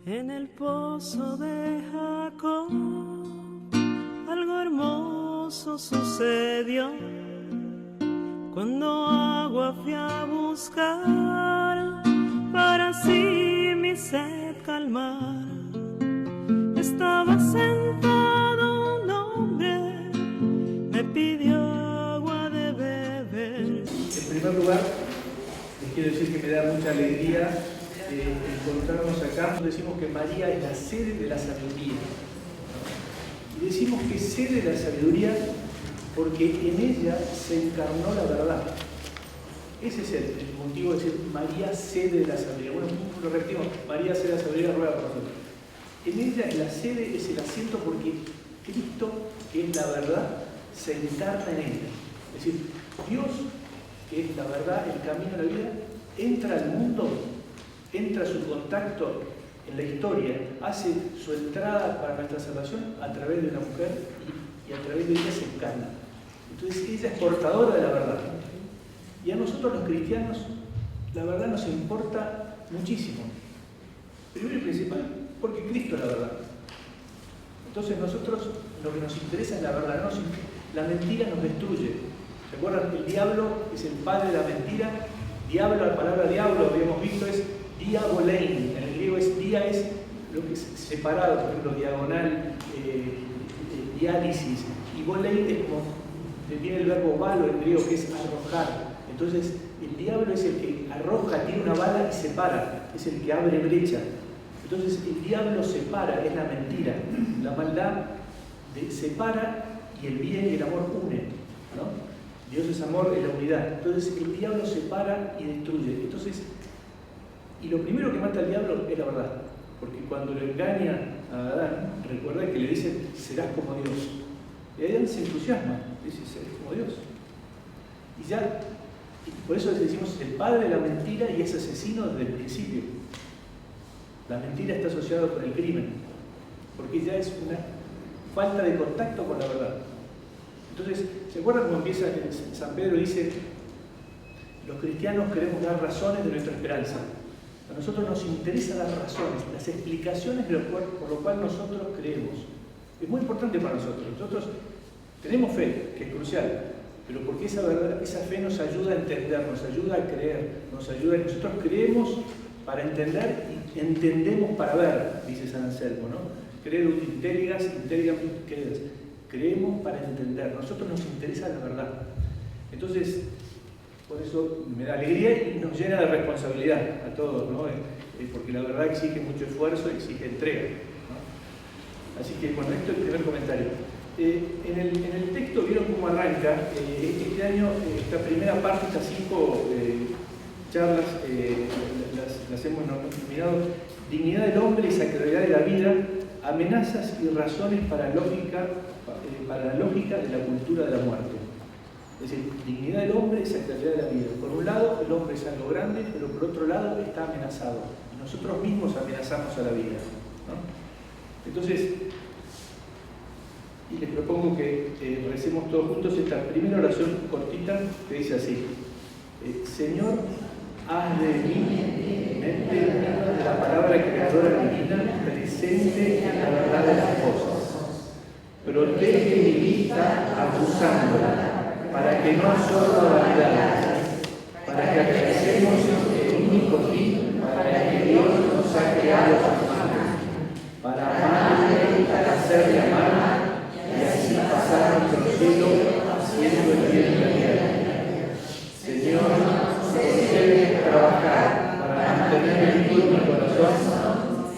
En el pozo de Jacob algo hermoso sucedió. Cuando agua fui a buscar para así mi sed calmar, estaba sentado un hombre, me pidió agua de beber. En primer lugar, les quiero decir que me da mucha alegría encontrarnos acá. Decimos que María es la sede de la sabiduría. Y decimos que es sede de la sabiduría porque en ella se encarnó la verdad. Ese es el motivo de decir María sede de la sabiduría. Bueno, lo repetimos, María sede de la sabiduría ruega por nosotros. En ella la sede es el asiento porque Cristo, que es la verdad, se encarna en ella. Es decir, Dios, que es la verdad, el camino de la vida, entra al mundo, entra su contacto en la historia, hace su entrada para nuestra salvación a través de una mujer y a través de ella se encarna. Entonces ella es portadora de la verdad. Y a nosotros los cristianos la verdad nos importa muchísimo. Primero y principal, porque Cristo es la verdad. Entonces nosotros lo que nos interesa es la verdad. La mentira nos destruye. ¿Se acuerdan? El diablo es el padre de la mentira. Diablo, la palabra diablo, habíamos visto, es diabolein. En el griego es dia, es lo que es separado, por ejemplo, diagonal, diálisis. Y bolein es como, viene el verbo balo en griego, que es arrojar. Entonces, el diablo es el que arroja, tiene una bala y separa, es el que abre brecha. Entonces, el diablo separa, es la mentira. La maldad separa y el bien y el amor unen, ¿no? Dios es amor, es la unidad. Entonces el diablo separa y destruye. Entonces, y lo primero que mata al diablo es la verdad. Porque cuando lo engaña a Adán, recuerda que le dice, serás como Dios. Y Adán se entusiasma, dice, serás como Dios. Y ya, y por eso decimos, el padre de la mentira y es asesino desde el principio. La mentira está asociada con el crimen, porque ya es una falta de contacto con la verdad. Entonces, ¿se acuerdan cómo empieza San Pedro? Dice, los cristianos queremos dar razones de nuestra esperanza. A nosotros nos interesan las razones, las explicaciones por lo cual nosotros creemos. Es muy importante para nosotros. Nosotros tenemos fe, que es crucial, pero porque esa verdad, esa fe nos ayuda a entender, nos ayuda a creer, nos ayuda. Nosotros creemos para entender y entendemos para ver, dice San Anselmo, ¿no? Credo intelligas, intelligam credas. Creemos para entender. A nosotros nos interesa la verdad. Entonces, por eso me da alegría y nos llena de responsabilidad a todos, ¿no? Porque la verdad exige mucho esfuerzo, exige entrega, ¿no? Así que, bueno, esto es el primer comentario. En el texto vieron cómo arranca. Este año, esta primera parte, estas 5 charlas, las hemos denominado Dignidad del hombre y sacralidad de la vida, amenazas y razones para la lógica de la cultura de la muerte. Es decir, dignidad del hombre y sacralidad de la vida. Por un lado, el hombre es algo grande, pero por otro lado está amenazado. Y nosotros mismos amenazamos a la vida, ¿no? Entonces, y les propongo que recemos todos juntos esta primera oración cortita que dice así: Señor, haz de mí mente de la palabra creadora divina presente en la verdad de las cosas. Protege mi vista acusándola, para que no absorba vanidades, para que alcancemos el único fin para que Dios nos ha creado a humanos, para amarle y para hacerle amar, y así pasar nuestro cielo haciendo el bien de la tierra. Señor, concédeme trabajar para mantener limpio mi corazón,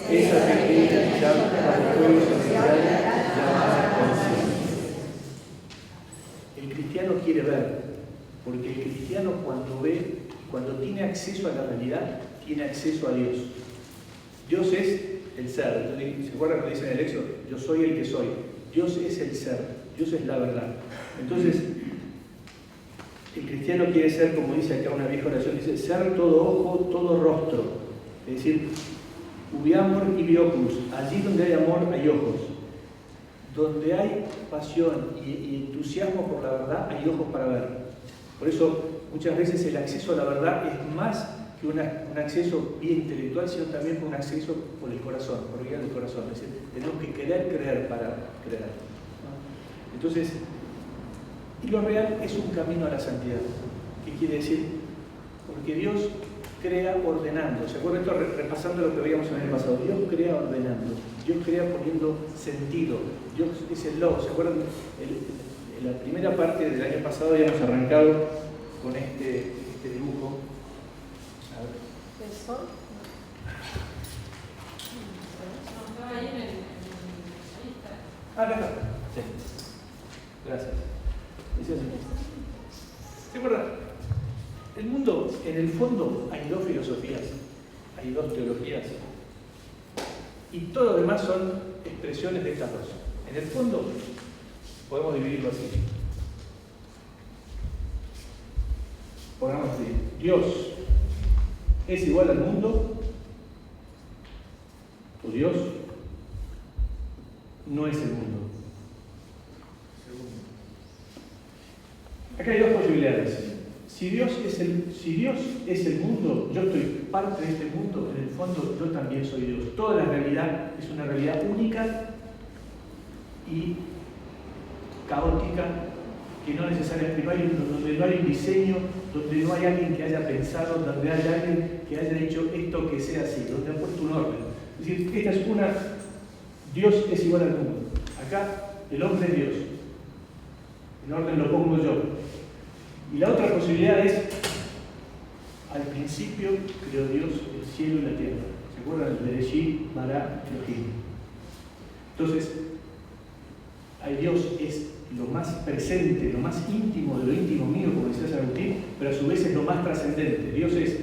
esa pequeña llama para el fuego celestial llamada conciencia. El cristiano quiere ver, porque el cristiano cuando ve, cuando tiene acceso a la realidad, tiene acceso a Dios. Dios es el ser. ¿Se acuerdan que dice en el Éxodo? Yo soy el que soy. Dios es el ser. Dios es la verdad. Entonces, el cristiano quiere ser, como dice acá una vieja oración, dice, ser todo ojo, todo rostro. Es decir, ubi amor ibi oculus. Allí donde hay amor hay ojos. Donde hay pasión y entusiasmo por la verdad, hay ojos para ver. Por eso, muchas veces el acceso a la verdad es más que un acceso vía intelectual, sino también por un acceso por el corazón, por guía del corazón. Es decir, tenemos que querer creer para creer, ¿no? Entonces, y lo real es un camino a la santidad. ¿Qué quiere decir? Porque Dios crea ordenando. ¿Se acuerdan esto? Repasando lo que veíamos en el pasado. Dios crea ordenando. Dios crea poniendo sentido. Dios es el logos. ¿Se acuerdan? En la primera parte del año pasado habíamos arrancado con este dibujo. A ver. ¿Eso? No, ahí en el... Ahí está. Acá está. Sí. Gracias. ¿Se acuerdan? El mundo, en el fondo, hay dos filosofías, hay dos teologías, y todo lo demás son expresiones de estas dos. En el fondo, podemos dividirlo así. Pongamos así: Dios es igual al mundo, o Dios no es el mundo. Acá hay dos posibilidades. Si Dios es el mundo, yo estoy parte de este mundo, en el fondo yo también soy Dios. Toda la realidad es una realidad única y caótica, que no necesariamente donde no hay un diseño, donde no hay alguien que haya pensado, donde hay alguien que haya dicho esto que sea así, donde ha puesto un orden. Es decir, esta es una, Dios es igual al mundo. Acá el hombre es Dios. El orden lo pongo yo. Y la otra posibilidad es, al principio creó Dios el cielo y la tierra. ¿Se acuerdan? El Bereshit bara Elohim. Entonces, Dios es lo más presente, lo más íntimo de lo íntimo mío, como decía San Agustín, pero a su vez es lo más trascendente. Dios es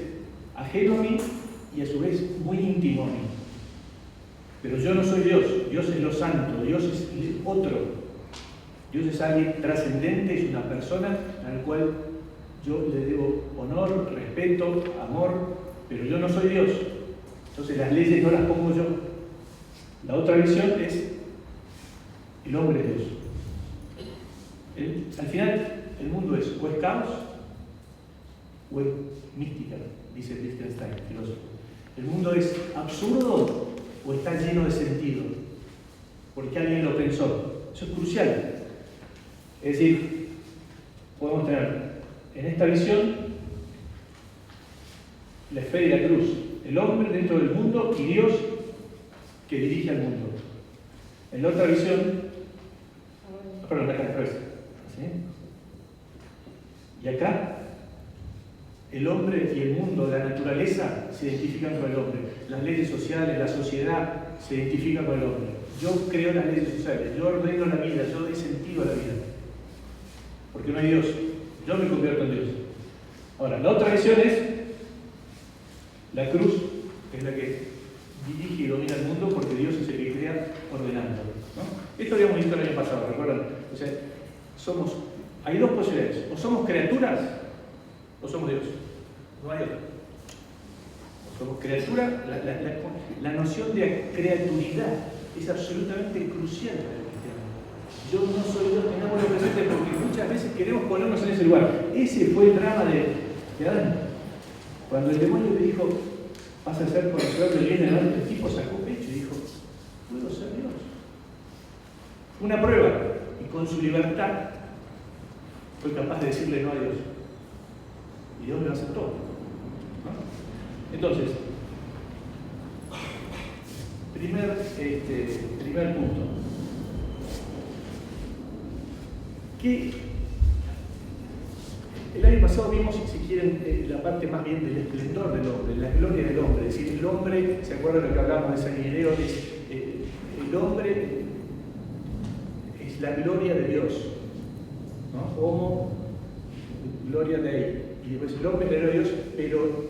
ajeno a mí y a su vez muy íntimo a mí. Pero yo no soy Dios, Dios es lo santo, Dios es otro. Dios es alguien trascendente, es una persona a la cual yo le debo honor, respeto, amor, pero yo no soy Dios. Entonces las leyes no las pongo yo. La otra visión es el hombre es Dios. Al final el mundo es o es caos o es mística, dice Wittgenstein, filósofo. El mundo es absurdo o está lleno de sentido, porque alguien lo pensó. Eso es crucial. Es decir, podemos tener en esta visión la esfera y la cruz, el hombre dentro del mundo y Dios que dirige al mundo. En la otra visión, perdón, acá al revés. ¿Sí? Y acá, el hombre y el mundo, la naturaleza, se identifican con el hombre. Las leyes sociales, la sociedad, se identifican con el hombre. Yo creo las leyes sociales, yo ordeno la vida, yo doy sentido a la vida. Porque no hay Dios. Yo me convierto en Dios. Ahora, la otra visión es la cruz, que es la que dirige y domina el mundo, porque Dios es el que crea ordenando, ¿no? Esto habíamos visto el año pasado, ¿recuerdan? O sea, hay dos posibilidades. O somos criaturas, o somos Dios. No hay otra. O somos criaturas, la noción de creaturidad es absolutamente crucial para el cristiano. Yo no soy Dios, tengámoslo presente, porque muchas veces queremos ponernos en ese lugar. Ese fue el drama de Adán. Cuando el demonio le dijo, vas a ser conocedor del bien y del mal, el tipo sacó pecho y dijo, puedo ser Dios. Fue una prueba, y con su libertad fue capaz de decirle no a Dios. Y Dios lo aceptó, ¿no? Entonces, primer punto. Que el año pasado vimos, si quieren, la parte más bien del esplendor del hombre, la gloria del hombre. Es decir, el hombre, ¿se acuerdan de lo que hablamos de San Ireneo? El hombre es la gloria de Dios, ¿no? Homo, gloria de él. Y después el hombre es la gloria de Dios, pero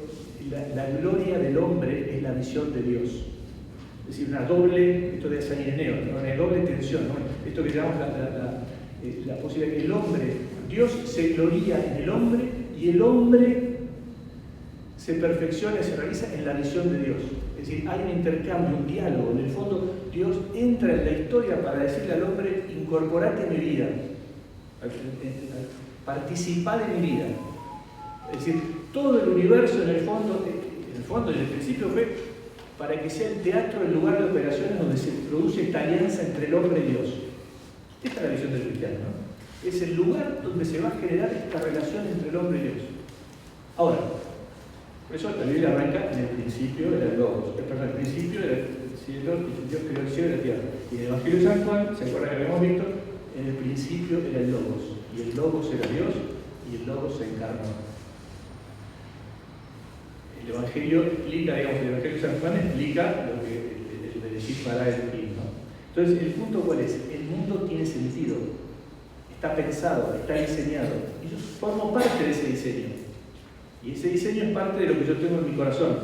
la gloria del hombre es la visión de Dios. Es decir, una doble, esto de San Ireneo, ¿no? Una doble tensión, ¿no? Esto que llamamos la posibilidad de que el hombre, Dios se gloria en el hombre y el hombre se perfecciona, se realiza en la visión de Dios. Es decir, hay un intercambio, un diálogo. En el fondo, Dios entra en la historia para decirle al hombre, incorporate en mi vida, participá de mi vida. Es decir, todo el universo en el fondo, en el principio fue para que sea el teatro el lugar de operaciones donde se produce esta alianza entre el hombre y Dios. Esta es la visión del cristiano, ¿no? Es el lugar donde se va a generar esta relación entre el hombre y Dios. Ahora, por eso la Biblia arranca en el principio era el Logos. Perdón, el principio era el cielo, Dios creó el cielo y la tierra. Y en el Evangelio de San Juan, ¿se acuerdan que habíamos visto? En el principio era el Logos. Y el Logos era Dios y el Logos se encarnó. El Evangelio explica, digamos, el Evangelio de San Juan explica lo que el Bereshit bara el fin, ¿no? Entonces, el punto cuál es, el mundo tiene sentido, está pensado, está diseñado, y yo formo parte de ese diseño. Y ese diseño es parte de lo que yo tengo en mi corazón.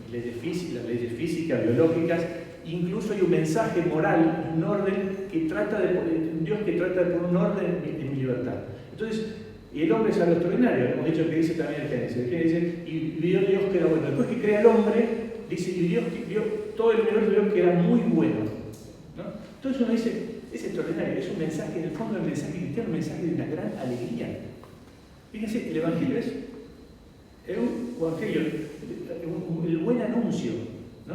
Mis leyes físicas, las leyes físicas, biológicas, incluso hay un mensaje moral, un orden que trata de Dios que trata de poner un orden en mi libertad. Entonces, y el hombre es algo extraordinario, hemos dicho que dice también el Génesis. El Génesis dice, y vio Dios que era bueno. Después que crea el hombre, dice, y Dios vio todo el universo vio que era muy bueno, ¿no? Entonces uno dice, es extraordinario, es un mensaje, en el fondo el mensaje cristiano, un mensaje de una gran alegría. Fíjense, el Evangelio es un evangelio, el buen anuncio, ¿no?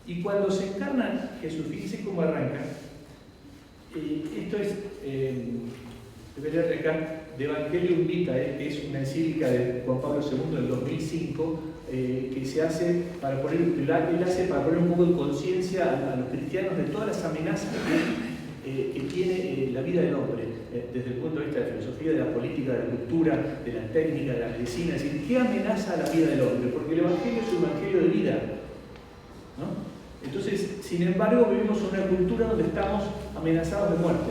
Y cuando se encarna Jesús, fíjense cómo arranca. Esto es, voy a leer acá, de Evangelium Vitae, que es una encíclica de Juan Pablo II del 2005, que se hace para poner, él hace para poner un poco de conciencia a los cristianos de todas las amenazas que tiene la vida del hombre, desde el punto de vista de la filosofía, de la política, de la cultura, de la técnica, de la medicina. Es decir, ¿qué amenaza a la vida del hombre? Porque el Evangelio es un Evangelio de vida, ¿no? Entonces, sin embargo, vivimos en una cultura donde estamos amenazados de muerte,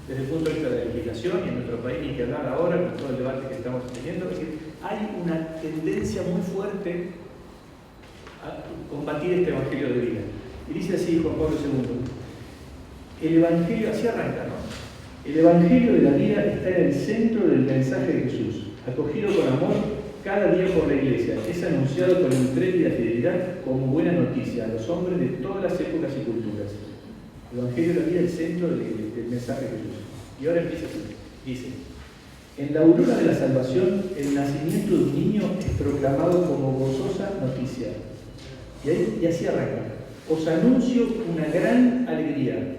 desde el punto de vista de la legislación, y en nuestro país ni que hablar ahora, con todo el debate que estamos teniendo. Es decir, hay una tendencia muy fuerte a combatir este Evangelio de vida. Y dice así Juan Pablo II, el Evangelio, así arranca, ¿no? El Evangelio de la vida está en el centro del mensaje de Jesús, acogido con amor cada día por la Iglesia, es anunciado con intrépida fidelidad como buena noticia a los hombres de todas las épocas y culturas. El Evangelio de la vida es el centro del mensaje de Jesús. Y ahora empieza así, dice, en la aurora de la salvación, el nacimiento de un niño es proclamado como gozosa noticia. Y así arranca, os anuncio una gran alegría,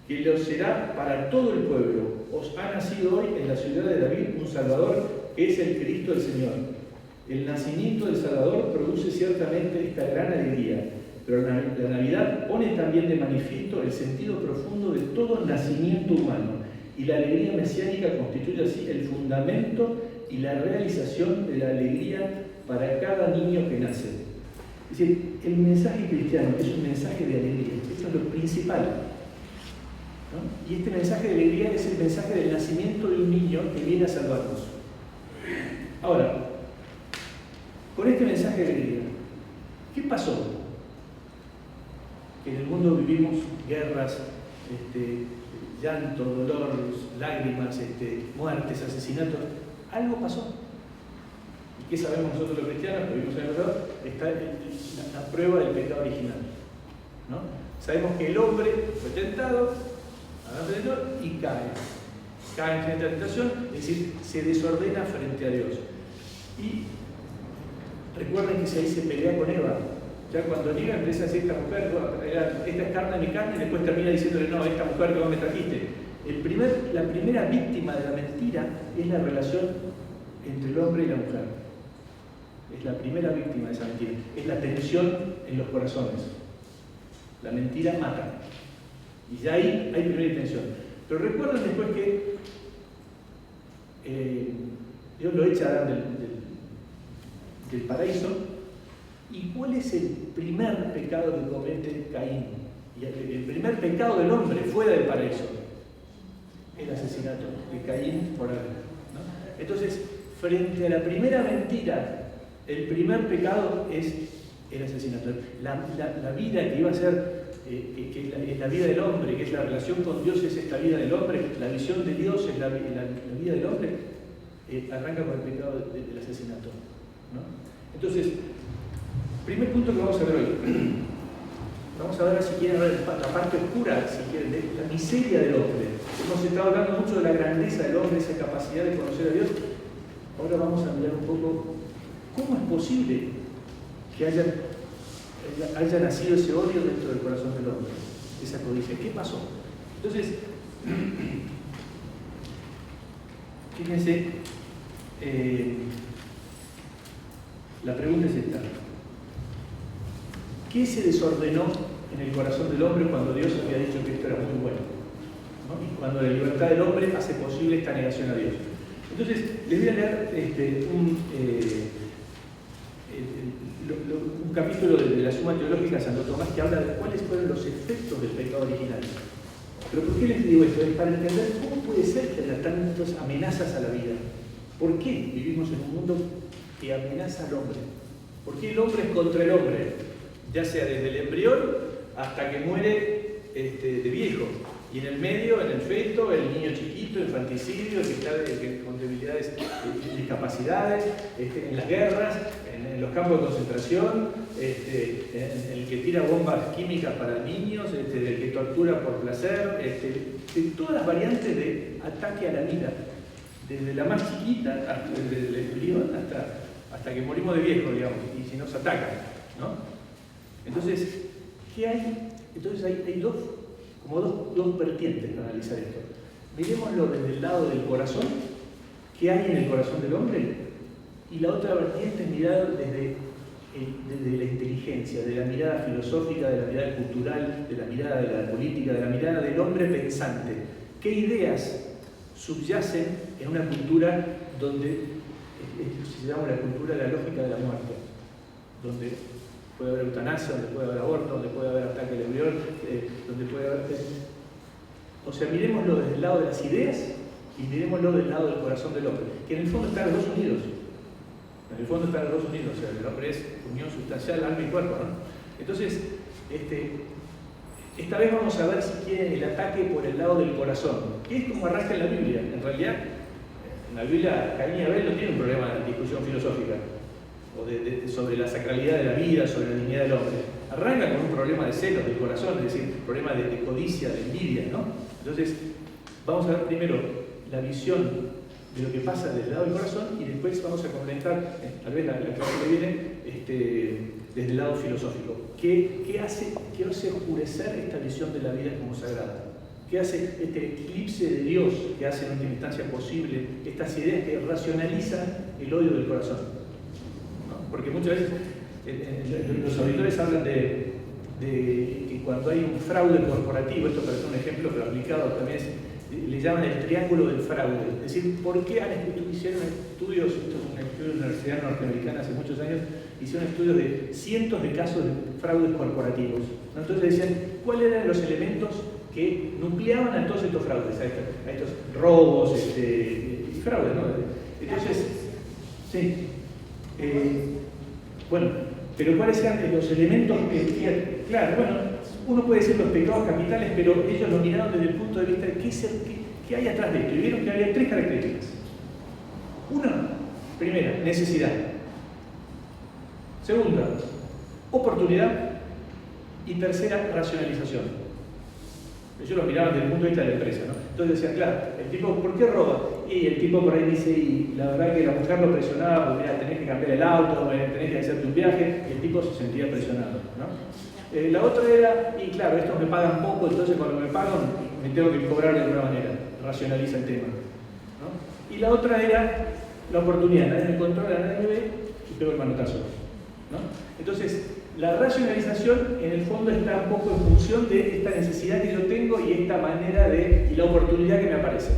que lo será para todo el pueblo. Os ha nacido hoy en la ciudad de David un Salvador, que es el Cristo el Señor. El nacimiento del Salvador produce ciertamente esta gran alegría, pero la Navidad pone también de manifiesto el sentido profundo de todo nacimiento humano, y la alegría mesiánica constituye así el fundamento y la realización de la alegría para cada niño que nace. Es decir, el mensaje cristiano es un mensaje de alegría, esto es lo principal, ¿no? Y este mensaje de alegría es el mensaje del nacimiento de un niño que viene a salvarnos. Ahora, con este mensaje de alegría, ¿qué pasó? Que en el mundo vivimos guerras, llanto, dolor, lágrimas, muertes, asesinatos. Algo pasó. ¿Y qué sabemos nosotros los cristianos? Que vivimos en el pasado, está la prueba del pecado original, ¿no? Sabemos que el hombre fue tentado, y cae en esta tentación, es decir, se desordena frente a Dios. Y recuerden que ahí se pelea con Eva. Ya cuando Eva empieza a decir, esta mujer, esta es carne de mi carne, y después termina diciéndole, no, esta mujer que vos me trajiste. La primera víctima de la mentira es la relación entre el hombre y la mujer. Es la primera víctima de esa mentira. Es la tensión en los corazones. La mentira mata. Y ya ahí hay primera tensión. Pero recuerden después que Dios lo echa a Adán del paraíso. ¿Y cuál es el primer pecado que comete Caín? Y el primer pecado del hombre fuera del paraíso, el asesinato de Caín por Abel, ¿no? Entonces, frente a la primera mentira, el primer pecado es el asesinato. La vida que iba a ser, que es la vida del hombre, que es la relación con Dios, es esta vida del hombre, la visión de Dios es la vida del hombre, arranca por el pecado del asesinato, ¿no? Entonces, primer punto que vamos a ver hoy. Vamos a ver, si quieren, la parte oscura, si quieren, de la miseria del hombre. Hemos estado hablando mucho de la grandeza del hombre, esa capacidad de conocer a Dios. ahora vamos a mirar un poco cómo es posible que haya nacido ese odio dentro del corazón del hombre, esa codicia. ¿Qué pasó? Entonces, fíjense, la pregunta es esta. ¿Qué se desordenó en el corazón del hombre cuando Dios había dicho que esto era muy bueno? ¿No? Y cuando la libertad del hombre hace posible esta negación a Dios. Entonces, les voy a leer un capítulo de la Suma Teológica de Santo Tomás que habla de cuáles fueron los efectos del pecado original. Pero ¿por qué les digo esto? Es para entender cómo puede ser que haya tantas amenazas a la vida. ¿Por qué vivimos en un mundo que amenaza al hombre? ¿Por qué el hombre es contra el hombre? Ya sea desde el embrión hasta que muere de viejo. Y en el medio, en el feto, el niño chiquito, infanticidio, el que está con debilidades, discapacidades, en las guerras, en los campos de concentración, en el que tira bombas químicas para niños, el que tortura por placer, de todas las variantes de ataque a la vida, desde la más chiquita, desde el embrión hasta que morimos de viejo, digamos, y si nos atacan, ¿no? Entonces, ¿qué hay? Entonces hay dos vertientes para analizar esto. Mirémoslo desde el lado del corazón, ¿qué hay en el corazón del hombre? Y la otra vertiente es mirar desde la inteligencia, de la mirada filosófica, de la mirada cultural, de la mirada de la política, de la mirada del hombre pensante. ¿Qué ideas subyacen en una cultura donde se llama la cultura de la lógica de la muerte? Donde puede haber eutanasia, donde puede haber aborto, donde puede haber ataque al embrión, donde puede haber... O sea, miremoslo desde el lado de las ideas y miremoslo del lado del corazón del hombre, que en el fondo están los dos unidos. En el fondo están los dos unidos, o sea, el hombre es unión sustancial, alma y cuerpo, ¿no? Entonces, esta vez vamos a ver si quieren el ataque por el lado del corazón, que es como arranca en la Biblia. En realidad, en la Biblia, Caín y Abel no tienen un problema de discusión filosófica o sobre la sacralidad de la vida, sobre la dignidad del hombre. Arranca con un problema de celos del corazón, es decir, un problema de codicia, de envidia, ¿no? Entonces, vamos a ver primero la visión de lo que pasa desde el lado del corazón y después vamos a complementar, tal vez la clase que viene, desde el lado filosófico. ¿Qué hace oscurecer esta visión de la vida como sagrada? ¿Qué hace este eclipse de Dios que hace en última instancia posible estas ideas que racionalizan el odio del corazón? ¿No? Porque muchas veces los auditores hablan de que cuando hay un fraude corporativo, esto parece un ejemplo pero aplicado también le llaman el triángulo del fraude. Es decir, ¿por qué hicieron estudios? Esto es un estudio de la Universidad Norteamericana hace muchos años, hicieron estudios de cientos de casos de fraudes corporativos. ¿No? Entonces decían, ¿cuáles eran los elementos que nucleaban a todos estos fraudes, a estos robos y fraudes, ¿no? Entonces, sí. Bueno, pero ¿cuáles eran los elementos que claro, bueno, uno puede decir los pecados capitales, pero ellos lo miraron desde el punto de vista de qué hay atrás de esto. Y vieron que había tres características. Una, primera, necesidad. Segunda, oportunidad. Y tercera, racionalización. Ellos lo miraban desde el punto de vista de la empresa, ¿no? Entonces decían, claro, el tipo, ¿por qué roba? Y el tipo por ahí dice, y la verdad que la mujer lo presionaba, porque mira, tenés que cambiar el auto, tenés que hacerte un viaje, y el tipo se sentía presionado, ¿no? La otra era, y claro, estos me pagan poco, entonces cuando me pagan me tengo que cobrar de alguna manera, racionaliza el tema, ¿no? Y la otra era la oportunidad, nadie me controla, nadie me ve, y pego el manotazo, ¿no? Entonces, la racionalización en el fondo está un poco en función de esta necesidad que yo tengo y esta manera y la oportunidad que me aparece,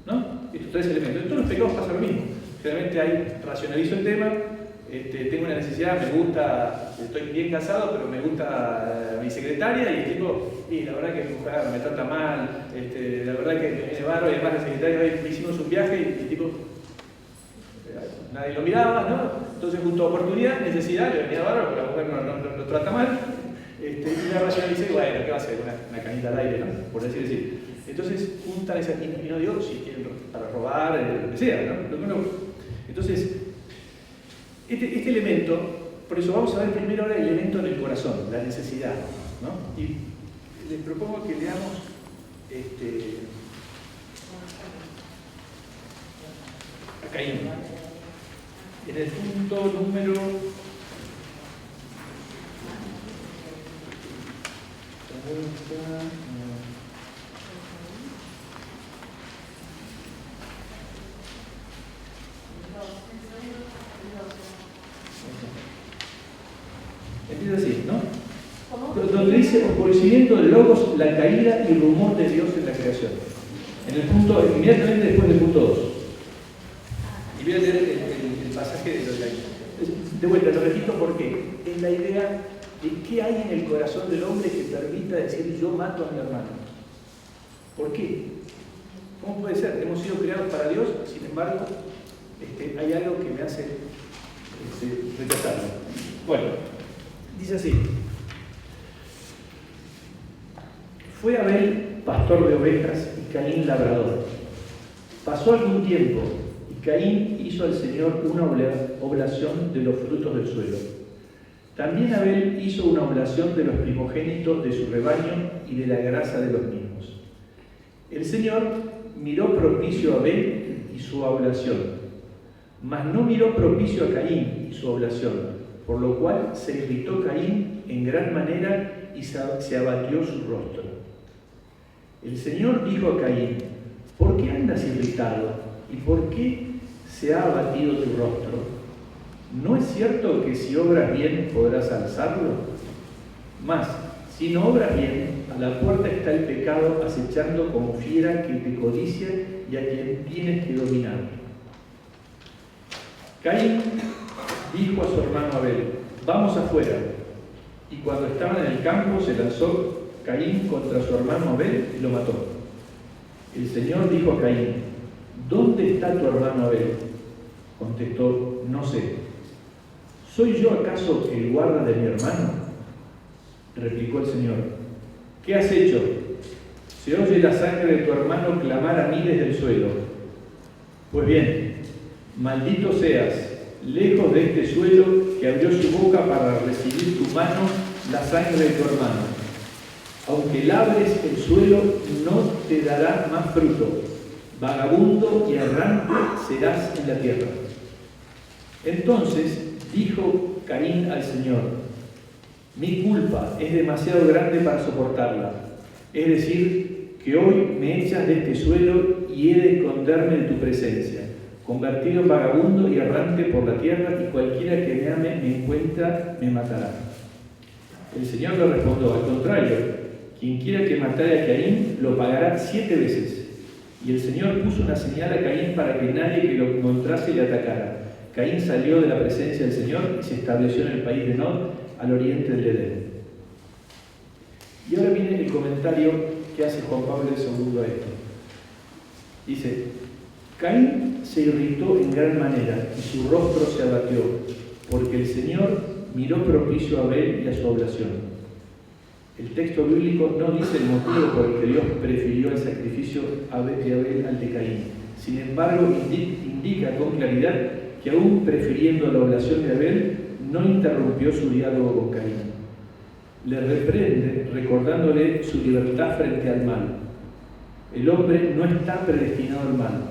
¿no? Estos tres elementos. En todos los pecados pasa lo mismo. Generalmente racionalizo el tema, tengo una necesidad, me gusta, estoy bien casado, pero me gusta mi secretaria y el tipo, y la verdad que mi mujer me trata mal, la verdad que me viene barro y además la secretaria, me hicimos un viaje y el tipo, nadie lo miraba, ¿no? Entonces junto a oportunidad, necesidad, le venía barro, porque la mujer no lo trata mal, y la racionalicé y bueno, ¿qué va a ser? Una canita al aire, ¿no? Por así decir. Entonces juntan esa y no digo si quieren para robar, lo que sea, ¿no? Entonces, este elemento, por eso vamos a ver primero ahora el elemento en el corazón, la necesidad, ¿no? Y les propongo que leamos a Caín. En el punto número... Empieza así, ¿no? Donde dice conocimiento de logos, la caída y rumor de Dios en la creación. En el punto, inmediatamente después del punto 2. Y voy a leer el pasaje de los caídos. De vuelta, lo repito porque es la idea de qué hay en el corazón del hombre que permita decir yo mato a mi hermano. ¿Por qué? ¿Cómo puede ser? Hemos sido creados para Dios, sin embargo, hay algo que me hace rechazarlo. Bueno, dice así. Fue Abel pastor de ovejas y Caín labrador. Pasó algún tiempo y Caín hizo al Señor una oblación de los frutos del suelo. También Abel hizo una oblación de los primogénitos de su rebaño y de la grasa de los mismos. El Señor miró propicio a Abel y su oblación, mas no miró propicio a Caín y su oblación, por lo cual se irritó Caín en gran manera y se abatió su rostro. El Señor dijo a Caín: ¿por qué andas irritado? ¿Y por qué se ha abatido tu rostro? ¿No es cierto que si obras bien podrás alzarlo? Mas, si no obras bien, a la puerta está el pecado acechando como fiera que te codicia y a quien tienes que dominar. Caín dijo a su hermano Abel: vamos afuera. Y cuando estaban en el campo se lanzó Caín contra su hermano Abel y lo mató. El Señor dijo a Caín: ¿dónde está tu hermano Abel? Contestó: no sé. ¿Soy yo acaso el guarda de mi hermano? Replicó el Señor: ¿qué has hecho? Se oye la sangre de tu hermano clamar a mí desde el suelo. Pues bien, maldito seas, lejos de este suelo que abrió su boca para recibir tu mano la sangre de tu hermano. Aunque labres el suelo, no te dará más fruto. Vagabundo y errante serás en la tierra. Entonces dijo Caín al Señor: mi culpa es demasiado grande para soportarla. Es decir, que hoy me echas de este suelo y he de esconderme en tu presencia, convertido en vagabundo y errante por la tierra, y cualquiera que me ame me encuentra, me matará. El Señor le respondió: al contrario, quien quiera que matare a Caín lo pagará 7 veces. Y el Señor puso una señal a Caín para que nadie que lo encontrase le atacara. Caín salió de la presencia del Señor y se estableció en el país de Nod, al oriente del Edén. Y ahora viene el comentario que hace Juan Pablo II a esto. Dice: Caín se irritó en gran manera y su rostro se abatió, porque el Señor miró propicio a Abel y a su oblación. El texto bíblico no dice el motivo por el que Dios prefirió el sacrificio de Abel al de Caín. Sin embargo, indica con claridad que aún prefiriendo la oblación de Abel, no interrumpió su diálogo con Caín. Le reprende recordándole su libertad frente al mal. El hombre no está predestinado al mal.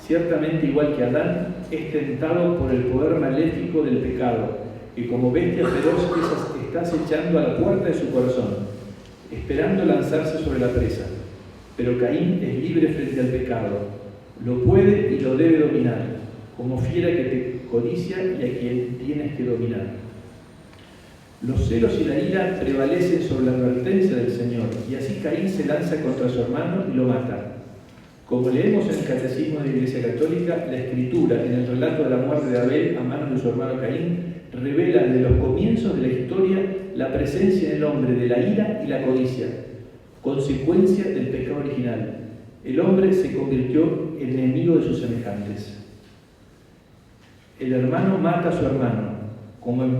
Ciertamente, igual que Adán, es tentado por el poder maléfico del pecado, que como bestia feroz está acechando a la puerta de su corazón, esperando lanzarse sobre la presa. Pero Caín es libre frente al pecado, lo puede y lo debe dominar, como fiera que te codicia y a quien tienes que dominar. Los celos y la ira prevalecen sobre la advertencia del Señor, y así Caín se lanza contra su hermano y lo mata. Como leemos en el Catecismo de la Iglesia Católica, la Escritura, en el relato de la muerte de Abel a manos de su hermano Caín, revela desde los comienzos de la historia la presencia en el hombre de la ira y la codicia, consecuencia del pecado original. El hombre se convirtió en enemigo de sus semejantes. El hermano mata a su hermano, como en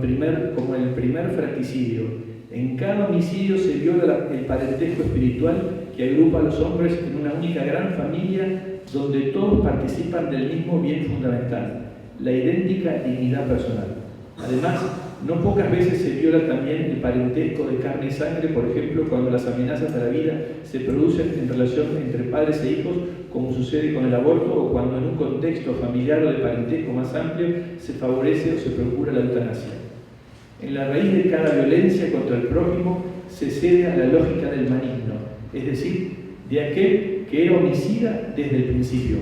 el primer fratricidio. En cada homicidio se viola el parentesco espiritual que agrupa a los hombres en una única gran familia donde todos participan del mismo bien fundamental, la idéntica dignidad personal. Además, No pocas veces se viola también el parentesco de carne y sangre, por ejemplo, cuando las amenazas a la vida se producen en relación entre padres e hijos, como sucede con el aborto, o cuando en un contexto familiar o de parentesco más amplio se favorece o se procura la eutanasia. En la raíz de cada violencia contra el prójimo se cede a la lógica del maligno, es decir, de aquel que era homicida desde el principio.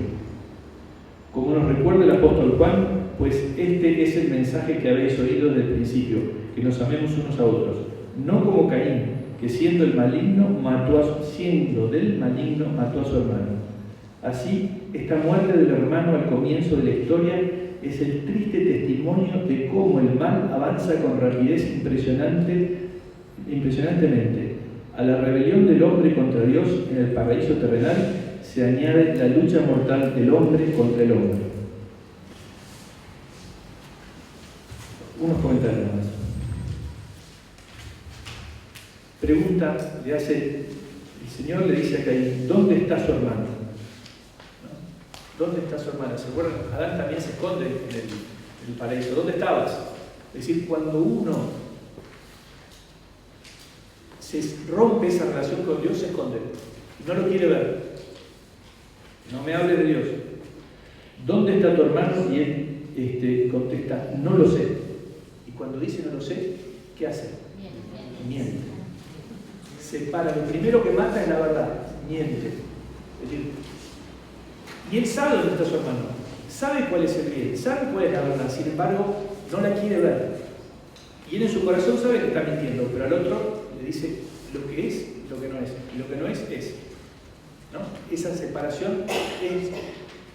Como nos recuerda el apóstol Juan, pues este es el mensaje que habéis oído desde el principio, que nos amemos unos a otros, no como Caín, que siendo del maligno mató a su hermano. Así, esta muerte del hermano al comienzo de la historia es el triste testimonio de cómo el mal avanza con rapidez impresionantemente. A la rebelión del hombre contra Dios en el paraíso terrenal se añade la lucha mortal del hombre contra el hombre. Unos comentarios más. Pregunta, le hace, el Señor le dice a Caín, ¿dónde está su hermano? ¿No? ¿Dónde está su hermano? ¿Se acuerdan? Adán también se esconde en el paraíso. ¿Dónde estabas? Es decir, cuando uno se rompe esa relación con Dios, se esconde. No lo quiere ver. No me hables de Dios. ¿Dónde está tu hermano? Y él contesta, no lo sé. Y cuando dice no lo sé, ¿qué hace? Miente. Separa. Lo primero que mata es la verdad. Miente. Es decir, y él sabe dónde está su hermano. Sabe cuál es el bien. Sabe cuál es la verdad. Sin embargo, no la quiere ver. Y él en su corazón sabe que está mintiendo, pero al otro le dice lo que es, lo que no es. Y lo que no es, es. ¿No? Esa separación es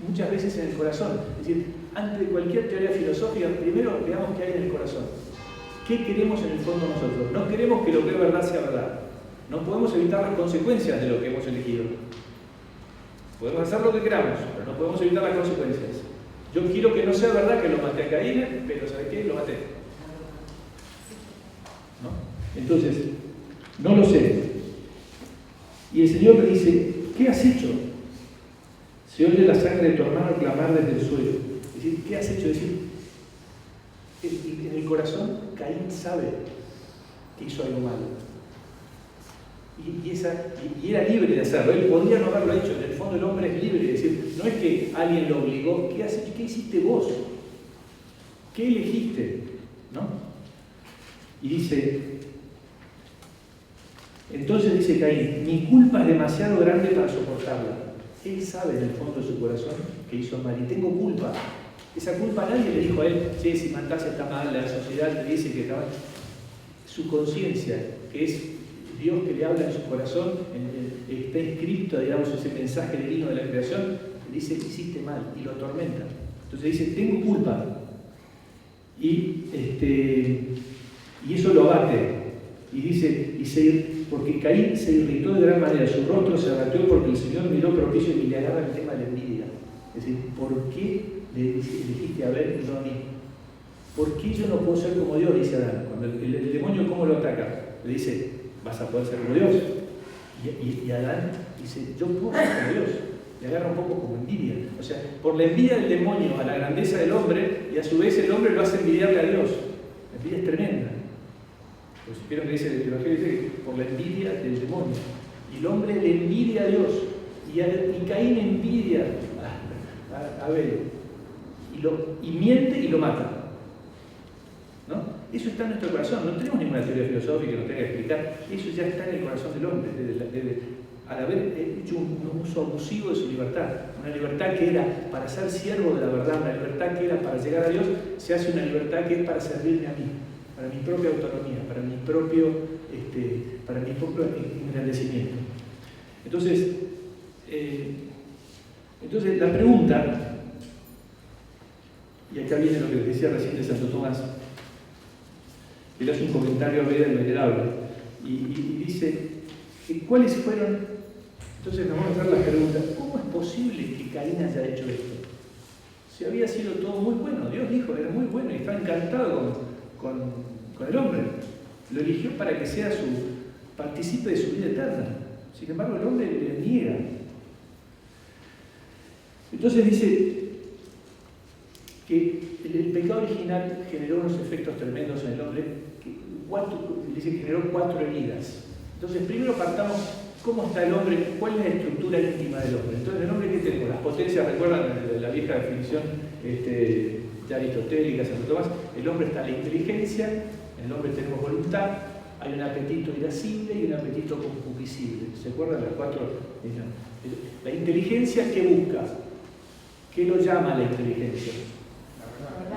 muchas veces en el corazón. Es decir, antes de cualquier teoría filosófica, primero veamos qué hay en el corazón. ¿Qué queremos en el fondo nosotros? No queremos que lo que es verdad sea verdad. No podemos evitar las consecuencias de lo que hemos elegido. Podemos hacer lo que queramos, pero no podemos evitar las consecuencias. Yo quiero que no sea verdad que lo maté a Caín, pero ¿sabes qué? Lo maté. ¿No? Entonces, no lo sé. Y el Señor le dice, ¿qué has hecho? Se oye la sangre de tu hermano clamar desde el suelo. Es decir, ¿qué has hecho? Es decir, en el corazón, Caín sabe que hizo algo malo. Y era libre de hacerlo. Él podría no haberlo hecho. En el fondo el hombre es libre. Es decir, no es que alguien lo obligó. ¿Qué has hecho? ¿Qué hiciste vos? ¿Qué elegiste? ¿No? Y dice, entonces dice Caín, mi culpa es demasiado grande para soportarla. Él sabe en el fondo de su corazón que hizo mal y tengo culpa. Esa culpa nadie le dijo a él, che, si matás está mal, la sociedad le dice que está mal. Su conciencia, que es Dios que le habla en su corazón, está inscrito, digamos, ese mensaje divino de la creación, le dice, hiciste mal, y lo atormenta. Entonces dice, tengo culpa. Y eso lo abate. Y dice, porque Caín se irritó de gran manera, su rostro se abatió porque el Señor miró propicio y le agarra el tema de la envidia. Es decir, ¿por qué le elegiste a Abel y no a mí? ¿Por qué yo no puedo ser como Dios? Dice Adán. Cuando el demonio, ¿cómo lo ataca? Le dice, vas a poder ser como Dios. Y Adán dice, yo puedo ser como Dios. Le agarra un poco como envidia. O sea, por la envidia del demonio a la grandeza del hombre, y a su vez el hombre lo hace envidiarle a Dios. La envidia es tremenda. Pues vieron que dice el Evangelio, dice que por la envidia del demonio. Y el hombre le envidia a Dios. Y Caín envidia a Abel. Y miente y lo mata. ¿No? Eso está en nuestro corazón. No tenemos ninguna teoría filosófica que nos tenga que explicar. Eso ya está en el corazón del hombre. Al haber hecho un uso abusivo de su libertad. Una libertad que era para ser siervo de la verdad. Una libertad que era para llegar a Dios. Se hace una libertad que es para servirme a mí. Para mi propia autonomía, para mi propio engrandecimiento. Entonces la pregunta, y acá viene lo que les decía recién de Santo Tomás, él hace un comentario a Beda el Venerable, y dice, ¿cuáles fueron? Entonces nos vamos a hacer la pregunta, ¿cómo es posible que Caín haya hecho esto? Si había sido todo muy bueno, Dios dijo, era muy bueno y está encantado con el hombre. Lo eligió para que sea participe de su vida eterna. Sin embargo, el hombre le niega. Entonces dice que el pecado original generó unos efectos tremendos en el hombre, dice que generó 4 heridas. Entonces, primero partamos cómo está el hombre, cuál es la estructura íntima del hombre. Entonces, el hombre, ¿qué tenemos? Las potencias, recuerdan la vieja definición ya aristotélica, Santo Tomás, el hombre está en la inteligencia, en el hombre tenemos voluntad, hay un apetito irascible y un apetito concupiscible. ¿Se acuerdan las 4? La inteligencia, ¿qué busca? ¿Qué lo llama la inteligencia?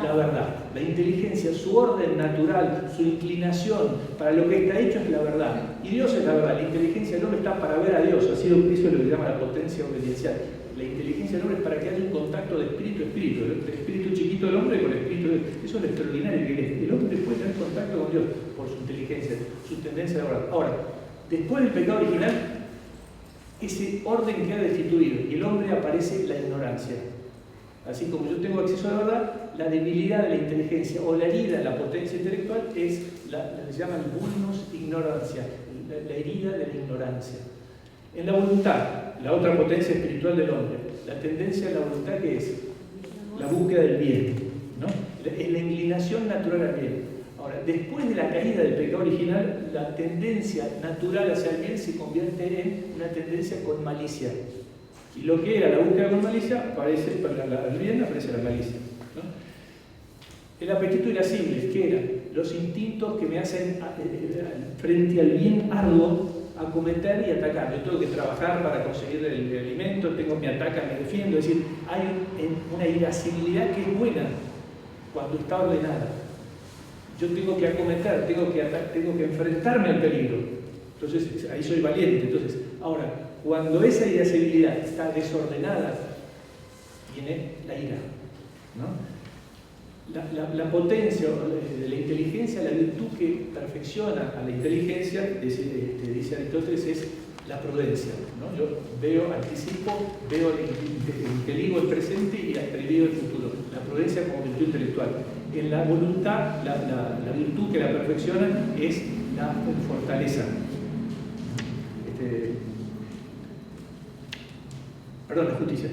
La verdad. La inteligencia, su orden natural, su inclinación para lo que está hecho es la verdad. Y Dios es la verdad. La inteligencia del hombre está para ver a Dios. Así eso es lo que se llama la potencia obediencial. La inteligencia del hombre es para que haya un contacto de espíritu a espíritu. El espíritu chiquito del hombre con el espíritu de Dios. Eso es lo extraordinario que es. El hombre puede tener contacto con Dios por su inteligencia, su tendencia a la verdad. Ahora, después del pecado original, ese orden queda destituido y el hombre aparece la ignorancia. Así como yo tengo acceso a la verdad, la debilidad de la inteligencia o la herida de la potencia intelectual es lo que se llama el vulnus ignorancia, la herida de la ignorancia. En la voluntad, la otra potencia espiritual del hombre, la tendencia de la voluntad, ¿qué es? La búsqueda del bien, ¿no? Es la inclinación natural al bien. Ahora, después de la caída del pecado original, la tendencia natural hacia el bien se convierte en una tendencia con malicia. Y lo que era la búsqueda con malicia, aparece, para el bien aparece la malicia, ¿no? El apetito irascible, ¿qué era? Los instintos que me hacen, frente al bien arduo, acometer y atacar. Yo tengo que trabajar para conseguir el alimento, me atacan, me defiendo. Es decir, hay una irascibilidad que es buena cuando está ordenada. Yo tengo que acometer, tengo que enfrentarme al peligro. Entonces, ahí soy valiente. Entonces, ahora, cuando esa irascibilidad está desordenada, viene la ira, ¿no? La potencia de la inteligencia, la virtud que perfecciona a la inteligencia, dice Aristóteles, es la prudencia, ¿no? Yo veo, anticipo, veo inteligo el presente y prevido el futuro. La prudencia como virtud intelectual. En la voluntad, la virtud que la perfecciona es la fortaleza. La justicia.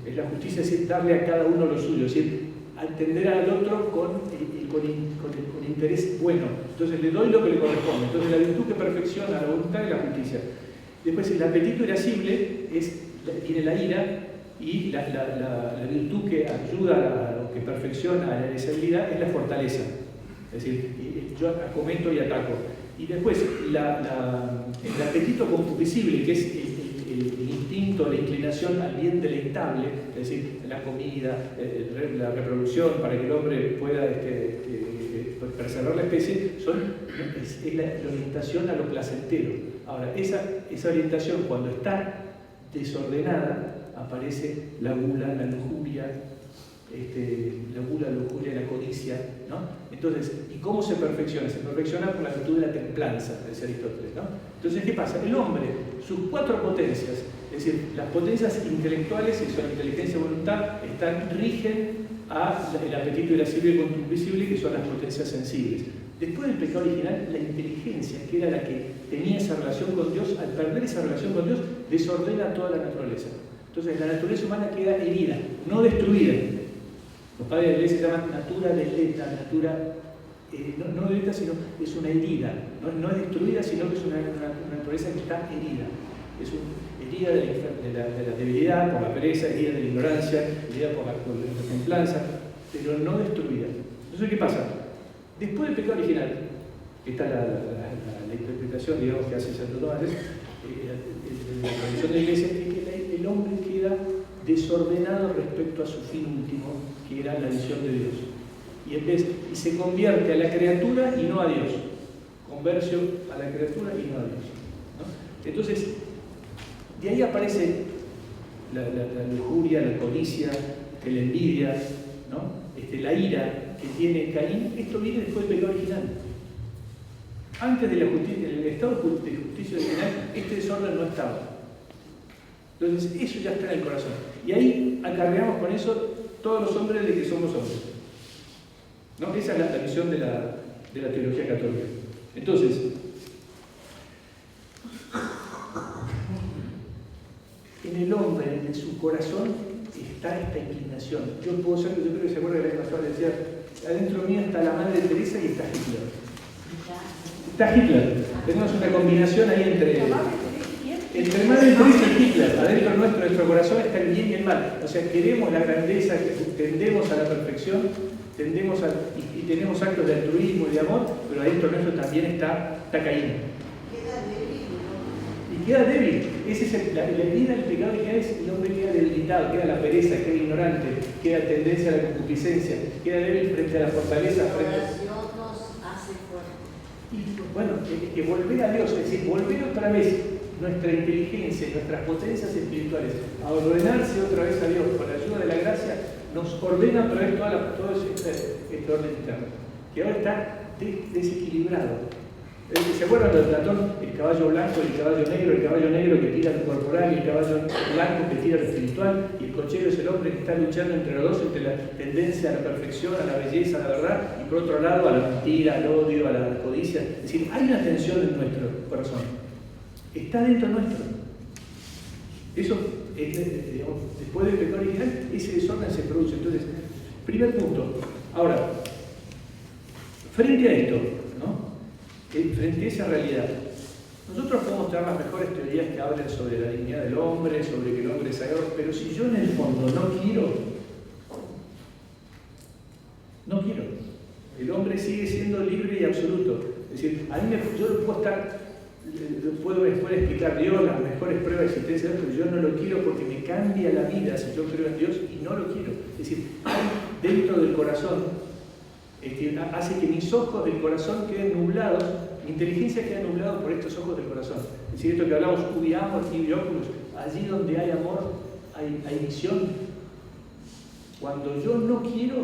Es la justicia, es decir, darle a cada uno lo suyo, es decir, atender al otro con interés bueno. Entonces le doy lo que le corresponde. Entonces la virtud que perfecciona la voluntad es la justicia. Después el apetito irascible tiene la ira, y la virtud que ayuda a lo que perfecciona a la irascibilidad es la fortaleza. Es decir, yo acometo y ataco. Y después el apetito concupiscible, que es el instinto, la inclinación al bien deleitable, es decir, la comida, la reproducción para que el hombre pueda preservar la especie, es la orientación a lo placentero. Ahora, esa orientación, cuando está desordenada, aparece la gula, la lujuria, la codicia, ¿no? Entonces, ¿y cómo se perfecciona? Se perfecciona por la virtud de la templanza, decía Aristóteles, ¿no? Entonces, ¿qué pasa? El hombre, sus 4 potencias, es decir, las potencias intelectuales, que son inteligencia y voluntad, rigen al apetito irascible y concupiscible, que son las potencias sensibles. Después del pecado original, la inteligencia, que era la que tenía esa relación con Dios, al perder esa relación con Dios, desordena toda la naturaleza. Entonces, la naturaleza humana queda herida, no destruida. Los padres de la iglesia llaman natura deleta, no deleta, sino es una herida. No es destruida, sino que es una naturaleza que está herida. Es una herida de la debilidad por la pereza, herida de la ignorancia, herida por la templanza, pero no destruida. Entonces, ¿qué pasa? Después del pecado original, que está la interpretación, digamos, que hace Santo Tomás, la tradición de la iglesia, es que el hombre queda desordenado respecto a su fin último, que era la visión de Dios. Y se convierte a la criatura y no a Dios. Conversión a la criatura y no a Dios, ¿no? Entonces, de ahí aparece la lujuria, la codicia, la envidia, ¿no? La ira que tiene Caín. Esto viene después del pecado original. Antes de la justicia, en el estado de justicia original, este desorden no estaba. Entonces, eso ya está en el corazón. Y ahí acarreamos con eso todos los hombres de que somos hombres, ¿no? Esa es la visión de la teología católica. Entonces, en el hombre, en su corazón, está esta inclinación. Yo creo que se acuerda que la pastora decía, adentro mío está la Madre Teresa y está Hitler. Está Hitler. Tenemos una combinación ahí entre Madre Teresa y Hitler. Adentro nuestro corazón está el bien y el mal. O sea, queremos la grandeza, tendemos a la perfección, y tenemos actos de altruismo y de amor, pero adentro nuestro también está Caín. Queda débil. Esa es la herida del pecado que es, el hombre queda debilitado, queda la pereza, queda ignorante, queda tendencia a la concupiscencia, queda débil frente a la fortaleza. La oración nos hace fuerte. Y bueno, que volver a Dios, es decir, volver otra vez nuestra inteligencia, nuestras potencias espirituales, a ordenarse otra vez a Dios con la ayuda de la gracia, nos ordena otra vez todo este orden interno, que ahora está desequilibrado. ¿Se acuerdan de Platón? El caballo blanco y el caballo negro que tira lo corporal y el caballo blanco que tira lo espiritual, y el cochero es el hombre que está luchando entre los dos, entre la tendencia a la perfección, a la belleza, a la verdad, y por otro lado a la mentira, al odio, a la codicia. Es decir, hay una tensión en nuestro corazón, está dentro nuestro. Eso, digamos, después del pecado original, ese desorden se produce. Entonces, primer punto. Ahora, frente a esto, frente a esa realidad, nosotros podemos dar las mejores teorías que hablen sobre la dignidad del hombre, sobre que el hombre es sagrado, pero si yo en el fondo no quiero, el hombre sigue siendo libre y absoluto. Es decir, yo puedo explicar Dios, las mejores pruebas de existencia de Dios, pero yo no lo quiero porque me cambia la vida si yo creo en Dios y no lo quiero. Es decir, hay dentro del corazón, hace que mis ojos del corazón queden nublados, mi inteligencia queda nublada por estos ojos del corazón. Es decir, esto que hablamos, ubi amor, tibi oculus, allí donde hay amor, hay visión. Cuando yo no quiero,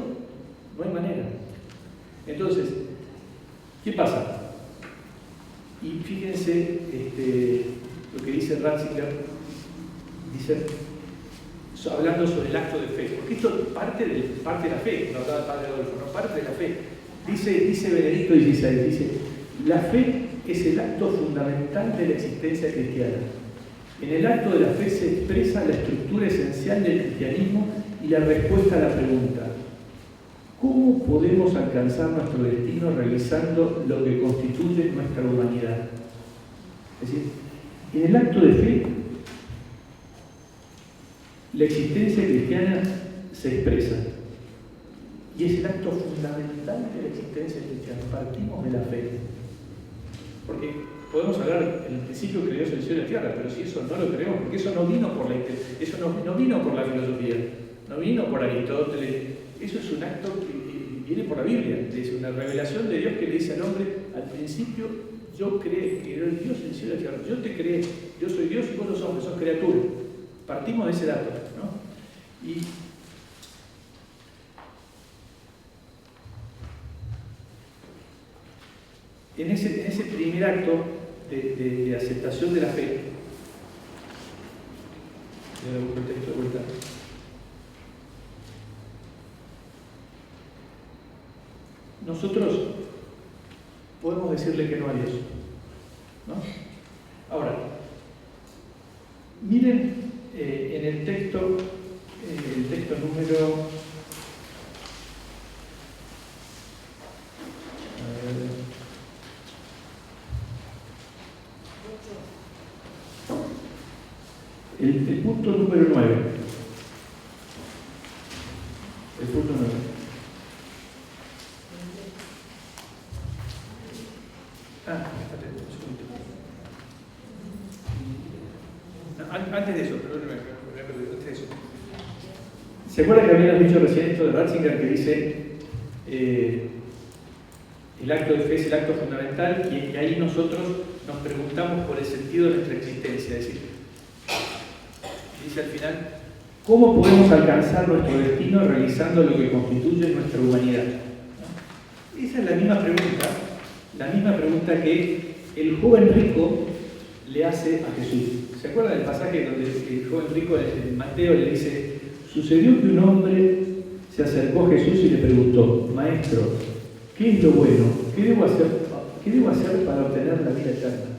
no hay manera. Entonces, ¿qué pasa? Y fíjense lo que dice Ratzinger, hablando sobre el acto de fe, porque esto parte de la fe, no hablaba el padre Adolfo, no parte de la fe. Dice Benedicto XVI, dice, la fe es el acto fundamental de la existencia cristiana. En el acto de la fe se expresa la estructura esencial del cristianismo y la respuesta a la pregunta: ¿cómo podemos alcanzar nuestro destino realizando lo que constituye nuestra humanidad? Es decir, en el acto de fe, la existencia cristiana se expresa. Y es el acto fundamental de la existencia cristiana. Partimos de la fe. Porque podemos hablar en el principio que Dios el cielo y la tierra, pero si eso no lo creemos, porque eso no vino por no vino por la filosofía, no vino por Aristóteles, eso es un acto que viene por la Biblia, es una revelación de Dios que le dice al hombre, al principio yo creé que era el Dios del cielo y la tierra, yo te creé, yo soy Dios y vos los hombres, sos criaturas. Partimos de ese dato, ¿no? Y en ese primer acto de aceptación de la fe, nosotros podemos decirle que no a Dios, ¿no? Ahora, miren en el texto número el punto número 9. El punto 9. Espérate un segundito. Antes de eso, antes de eso. ¿Se acuerdan que habíamos dicho recién esto de Ratzinger que dice el acto de fe es el acto fundamental y ahí nosotros nos preguntamos por el sentido de nuestra existencia? Es decir, dice al final, ¿cómo podemos alcanzar nuestro destino realizando lo que constituye nuestra humanidad? Esa es la misma pregunta que el joven rico le hace a Jesús. ¿Se acuerdan del pasaje donde el joven rico en Mateo le dice: sucedió que un hombre se acercó a Jesús y le preguntó: Maestro, ¿qué es lo bueno? ¿Qué debo hacer para obtener la vida eterna?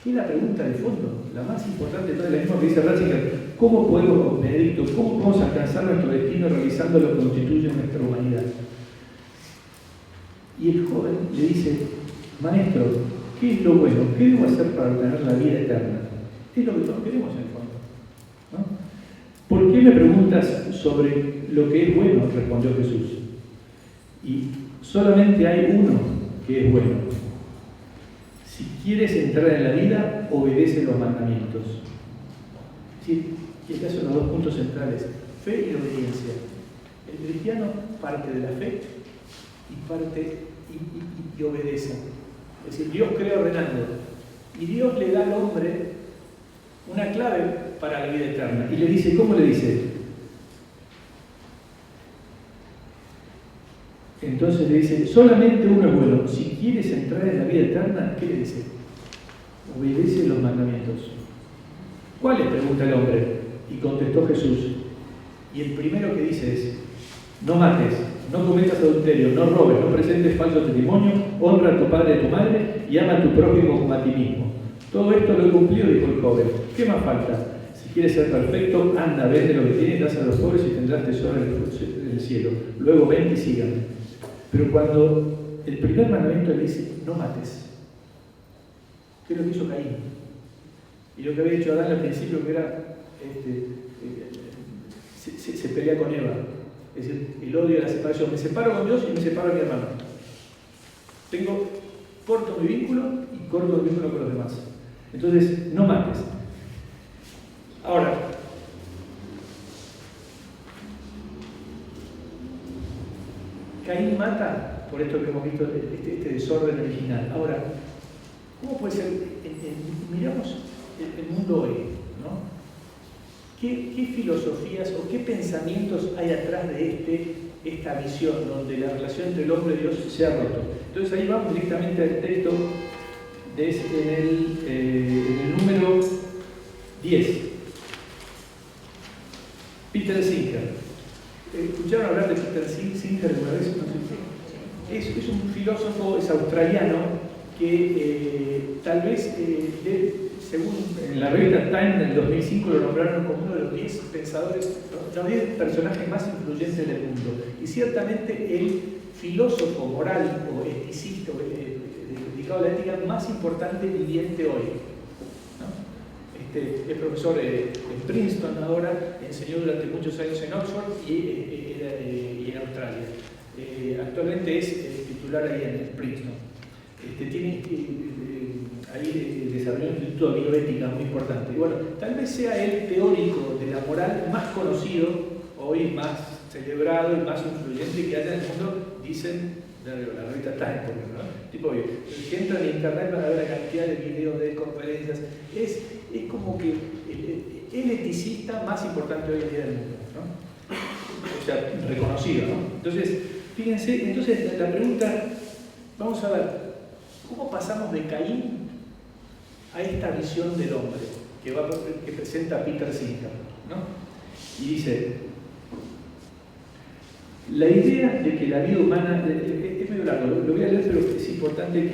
¿Qué es la pregunta de fondo? La más importante de todas, la misma que dice Ratzinger: ¿cómo podemos, Benedicto, cómo podemos alcanzar nuestro destino realizando lo que constituye nuestra humanidad? Y el joven le dice, maestro, ¿qué es lo bueno? ¿Qué debo hacer para obtener la vida eterna? Es lo que todos queremos en el fondo, ¿no? ¿Por qué me preguntas sobre lo que es bueno?, respondió Jesús. Y solamente hay uno que es bueno. Si quieres entrar en la vida, obedece los mandamientos. Sí, y estos son los dos puntos centrales, fe y obediencia. El cristiano parte de la fe y obedece. Es decir, Dios crea ordenando y Dios le da al hombre una clave para la vida eterna. Y le dice, ¿cómo le dice? Entonces le dice, solamente uno es bueno. Si quieres entrar en la vida eterna, ¿qué le dice? Obedece los mandamientos. ¿Cuáles?, pregunta el hombre. Y contestó Jesús. Y el primero que dice es, no mates, no cometas adulterio, no robes, no presentes falso testimonio, honra a tu padre y a tu madre y ama a tu prójimo como a ti mismo. Todo esto lo he cumplido, dijo el joven. ¿Qué más falta? Si quieres ser perfecto, anda, vende lo que tienes, das a los pobres y tendrás tesoro en el cielo. Luego ven y síganme. Pero cuando el primer mandamiento le dice, no mates, ¿qué es lo que hizo Caín? Y lo que había dicho Adán al principio, que era, se pelea con Eva. Es decir, el odio de la separación. Me separo con Dios y me separo de mi hermano. Corto mi vínculo y corto mi vínculo con los demás. Entonces, no mates. Ahora, Caín mata, por esto que hemos visto, este desorden original. Ahora, ¿cómo puede ser? Miramos el mundo hoy, ¿no? ¿Qué filosofías o qué pensamientos hay atrás de esta visión donde la relación entre el hombre y Dios se ha roto? Entonces ahí vamos directamente al texto en el número 10. Peter Singer. ¿Escucharon hablar de Peter Singer alguna vez? Es un filósofo, es australiano, que tal vez, según en la revista Time del 2005, lo nombraron como uno de los 10 pensadores, los 10 personajes más influyentes del mundo. Y ciertamente el filósofo moral o eticista, dedicado a la ética, más importante viviente hoy, ¿no? Es profesor en Princeton ahora, enseñó durante muchos años en Oxford y en Australia. Actualmente es titular ahí en Princeton. Tiene ahí desarrolló un instituto de bioética muy importante. Y bueno, tal vez sea el teórico de la moral más conocido, hoy más celebrado y más influyente que haya en el mundo, dicen la revista Time, por ejemplo, ¿no? Tipo, si entran en internet van a ver la cantidad de videos, de conferencias. Es como que el eticista más importante hoy en día del mundo, ¿no? O sea, reconocido, ¿no? Entonces, fíjense, la pregunta, vamos a ver, ¿cómo pasamos de Caín a esta visión del hombre que presenta Peter Singer, ¿no? Y dice, la idea de que la vida humana, es medio largo, lo voy a leer, pero es importante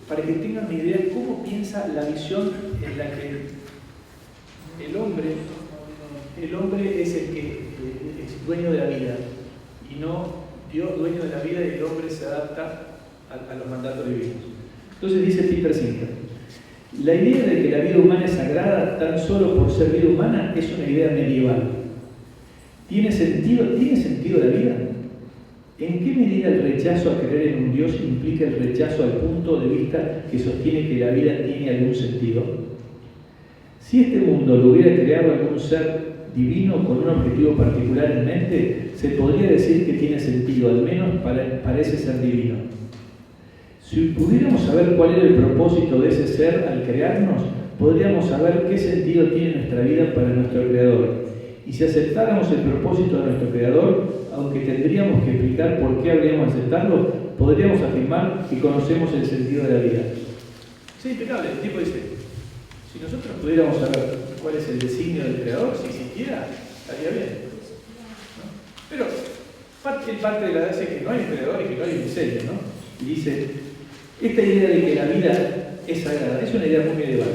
para que tengan una idea de cómo piensa la visión en la que el hombre es el que es dueño de la vida, y no Dios dueño de la vida y el hombre se adapta a los mandatos divinos. Entonces dice Peter Singer, la idea de que la vida humana es sagrada tan solo por ser vida humana es una idea medieval. ¿Tiene sentido la vida? ¿En qué medida el rechazo a creer en un Dios implica el rechazo al punto de vista que sostiene que la vida tiene algún sentido? Si este mundo lo hubiera creado algún ser divino con un objetivo particular en mente, se podría decir que tiene sentido, al menos parece ser divino. Si pudiéramos saber cuál era el propósito de ese ser al crearnos, podríamos saber qué sentido tiene nuestra vida para nuestro Creador. Y si aceptáramos el propósito de nuestro Creador, aunque tendríamos que explicar por qué habríamos aceptarlo, podríamos afirmar que conocemos el sentido de la vida. Es impecable, el tipo dice, si nosotros pudiéramos saber cuál es el designio del Creador, si existiera, estaría bien, ¿no? Pero parte de la base es que no hay un Creador y que no hay un diseño, ¿no? Y dice, esta idea de que la vida es sagrada es una idea muy medieval.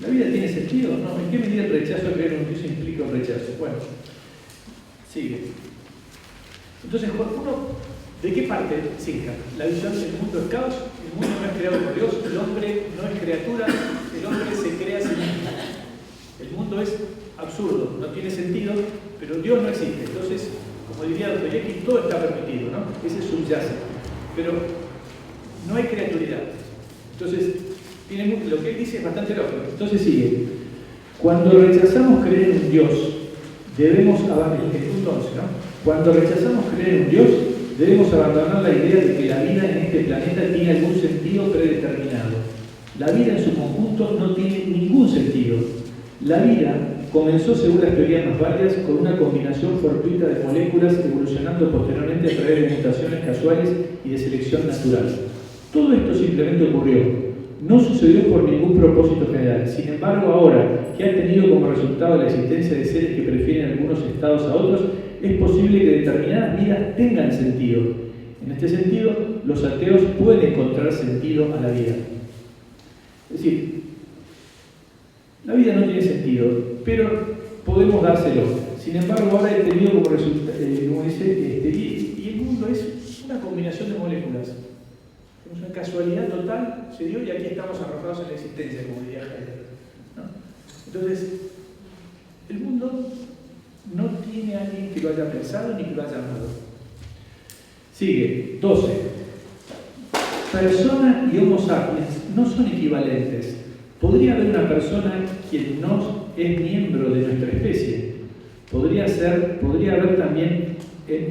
¿La vida tiene sentido? No. ¿En qué medida el rechazo a creer en un Dios implica un rechazo? Bueno, sigue. Entonces, uno, ¿de qué parte cinca? La visión del mundo es caos, el mundo no es creado por Dios, el hombre no es criatura, el hombre se crea a sí mismo. El mundo es absurdo, no tiene sentido, pero Dios no existe. Entonces, como diría Dostoyevski, todo está permitido, ¿no? Ese subyace. Pero no hay creatividad. Entonces, lo que él dice es bastante lógico. Entonces sigue. Cuando rechazamos creer en un Dios, debemos abandonar, el punto 11, ¿no? Cuando rechazamos creer en un Dios, debemos abandonar la idea de que la vida en este planeta tiene algún sentido predeterminado. La vida en su conjunto no tiene ningún sentido. La vida comenzó, según las teorías más válidas, con una combinación fortuita de moléculas evolucionando posteriormente a través de mutaciones casuales y de selección natural. Todo esto simplemente ocurrió. No sucedió por ningún propósito general. Sin embargo, ahora que ha tenido como resultado la existencia de seres que prefieren algunos estados a otros, es posible que determinadas vidas tengan sentido. En este sentido, los ateos pueden encontrar sentido a la vida. Es decir, la vida no tiene sentido, pero podemos dárselo. Sin embargo, ahora he tenido como resultado, como dice, y el mundo es una combinación de moléculas. Es una casualidad total, se dio y aquí estamos arrojados en la existencia, como diría Heidegger, ¿no? Entonces, el mundo no tiene a alguien que lo haya pensado ni que lo haya amado. Sigue, 12. Persona y Homo sapiens no son equivalentes. Podría haber una persona quien no es miembro de nuestra especie. Podría haber también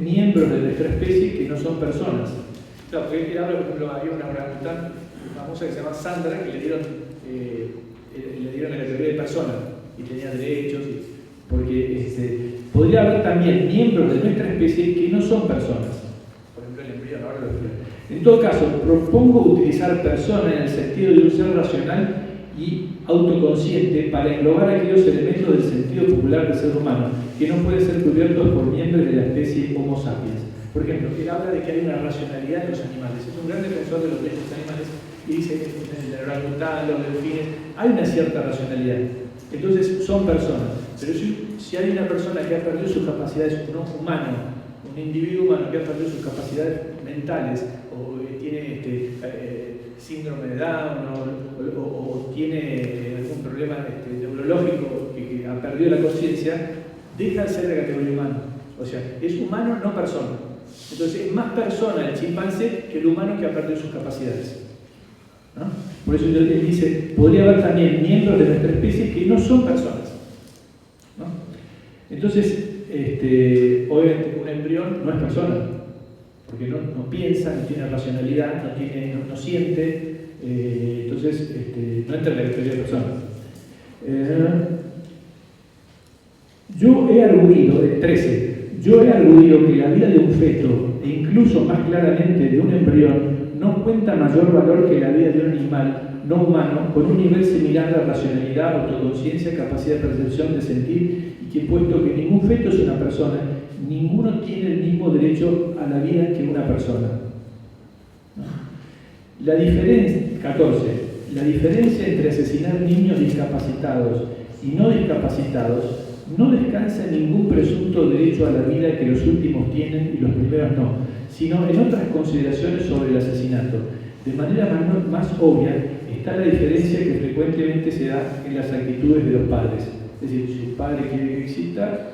miembros de nuestra especie que no son personas. Claro, porque él habla, por ejemplo, había una orangután famosa que se llama Sandra, que le dieron la categoría de persona y tenía derechos, porque podría haber también miembros de nuestra especie que no son personas. Por ejemplo, el embrión, ahora lo explico. En todo caso, propongo utilizar persona en el sentido de un ser racional y autoconsciente para englobar aquellos elementos del sentido popular del ser humano que no pueden ser cubiertos por miembros de la especie Homo sapiens. Por ejemplo, él habla de que hay una racionalidad en los animales. Es un gran defensor de los derechos animales y dice que en el orangután, los delfines, hay una cierta racionalidad. Entonces son personas. Pero si hay una persona que ha perdido sus capacidades, un humano, un individuo humano que ha perdido sus capacidades mentales o tiene síndrome de Down o tiene algún problema neurológico que ha perdido la conciencia, deja de ser de categoría humana. O sea, es humano, no persona. Entonces es más persona el chimpancé que el humano que ha perdido sus capacidades, ¿no? Por eso él dice, podría haber también miembros de nuestra especie que no son personas, ¿no? Entonces, obviamente un embrión no es persona, porque no piensa, no tiene racionalidad, no siente, entonces no entra en la categoría de persona. Yo he arguido, 13, yo he arguido que la vida de un feto, e incluso más claramente de un embrión, no cuenta mayor valor que la vida de un animal no humano con un nivel similar de racionalidad, autoconciencia, capacidad de percepción, de sentir, y que puesto que ningún feto es una persona, ninguno tiene el mismo derecho a la vida que una persona. La diferencia, 14, la diferencia entre asesinar niños discapacitados y no discapacitados no descansa en ningún presunto derecho a la vida que los últimos tienen y los primeros no, sino en otras consideraciones sobre el asesinato. De manera más obvia está la diferencia que frecuentemente se da en las actitudes de los padres. Es decir, si el padre quiere que exista,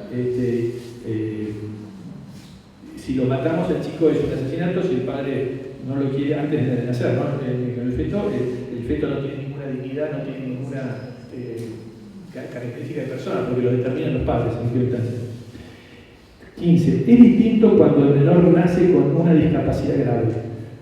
si lo matamos al chico es un asesinato, si el padre no lo quiere antes de nacer, ¿no? El feto no tiene ninguna dignidad, no tiene ninguna característica de persona, porque lo determinan los padres en última instancia. 15. Es distinto cuando el menor nace con una discapacidad grave.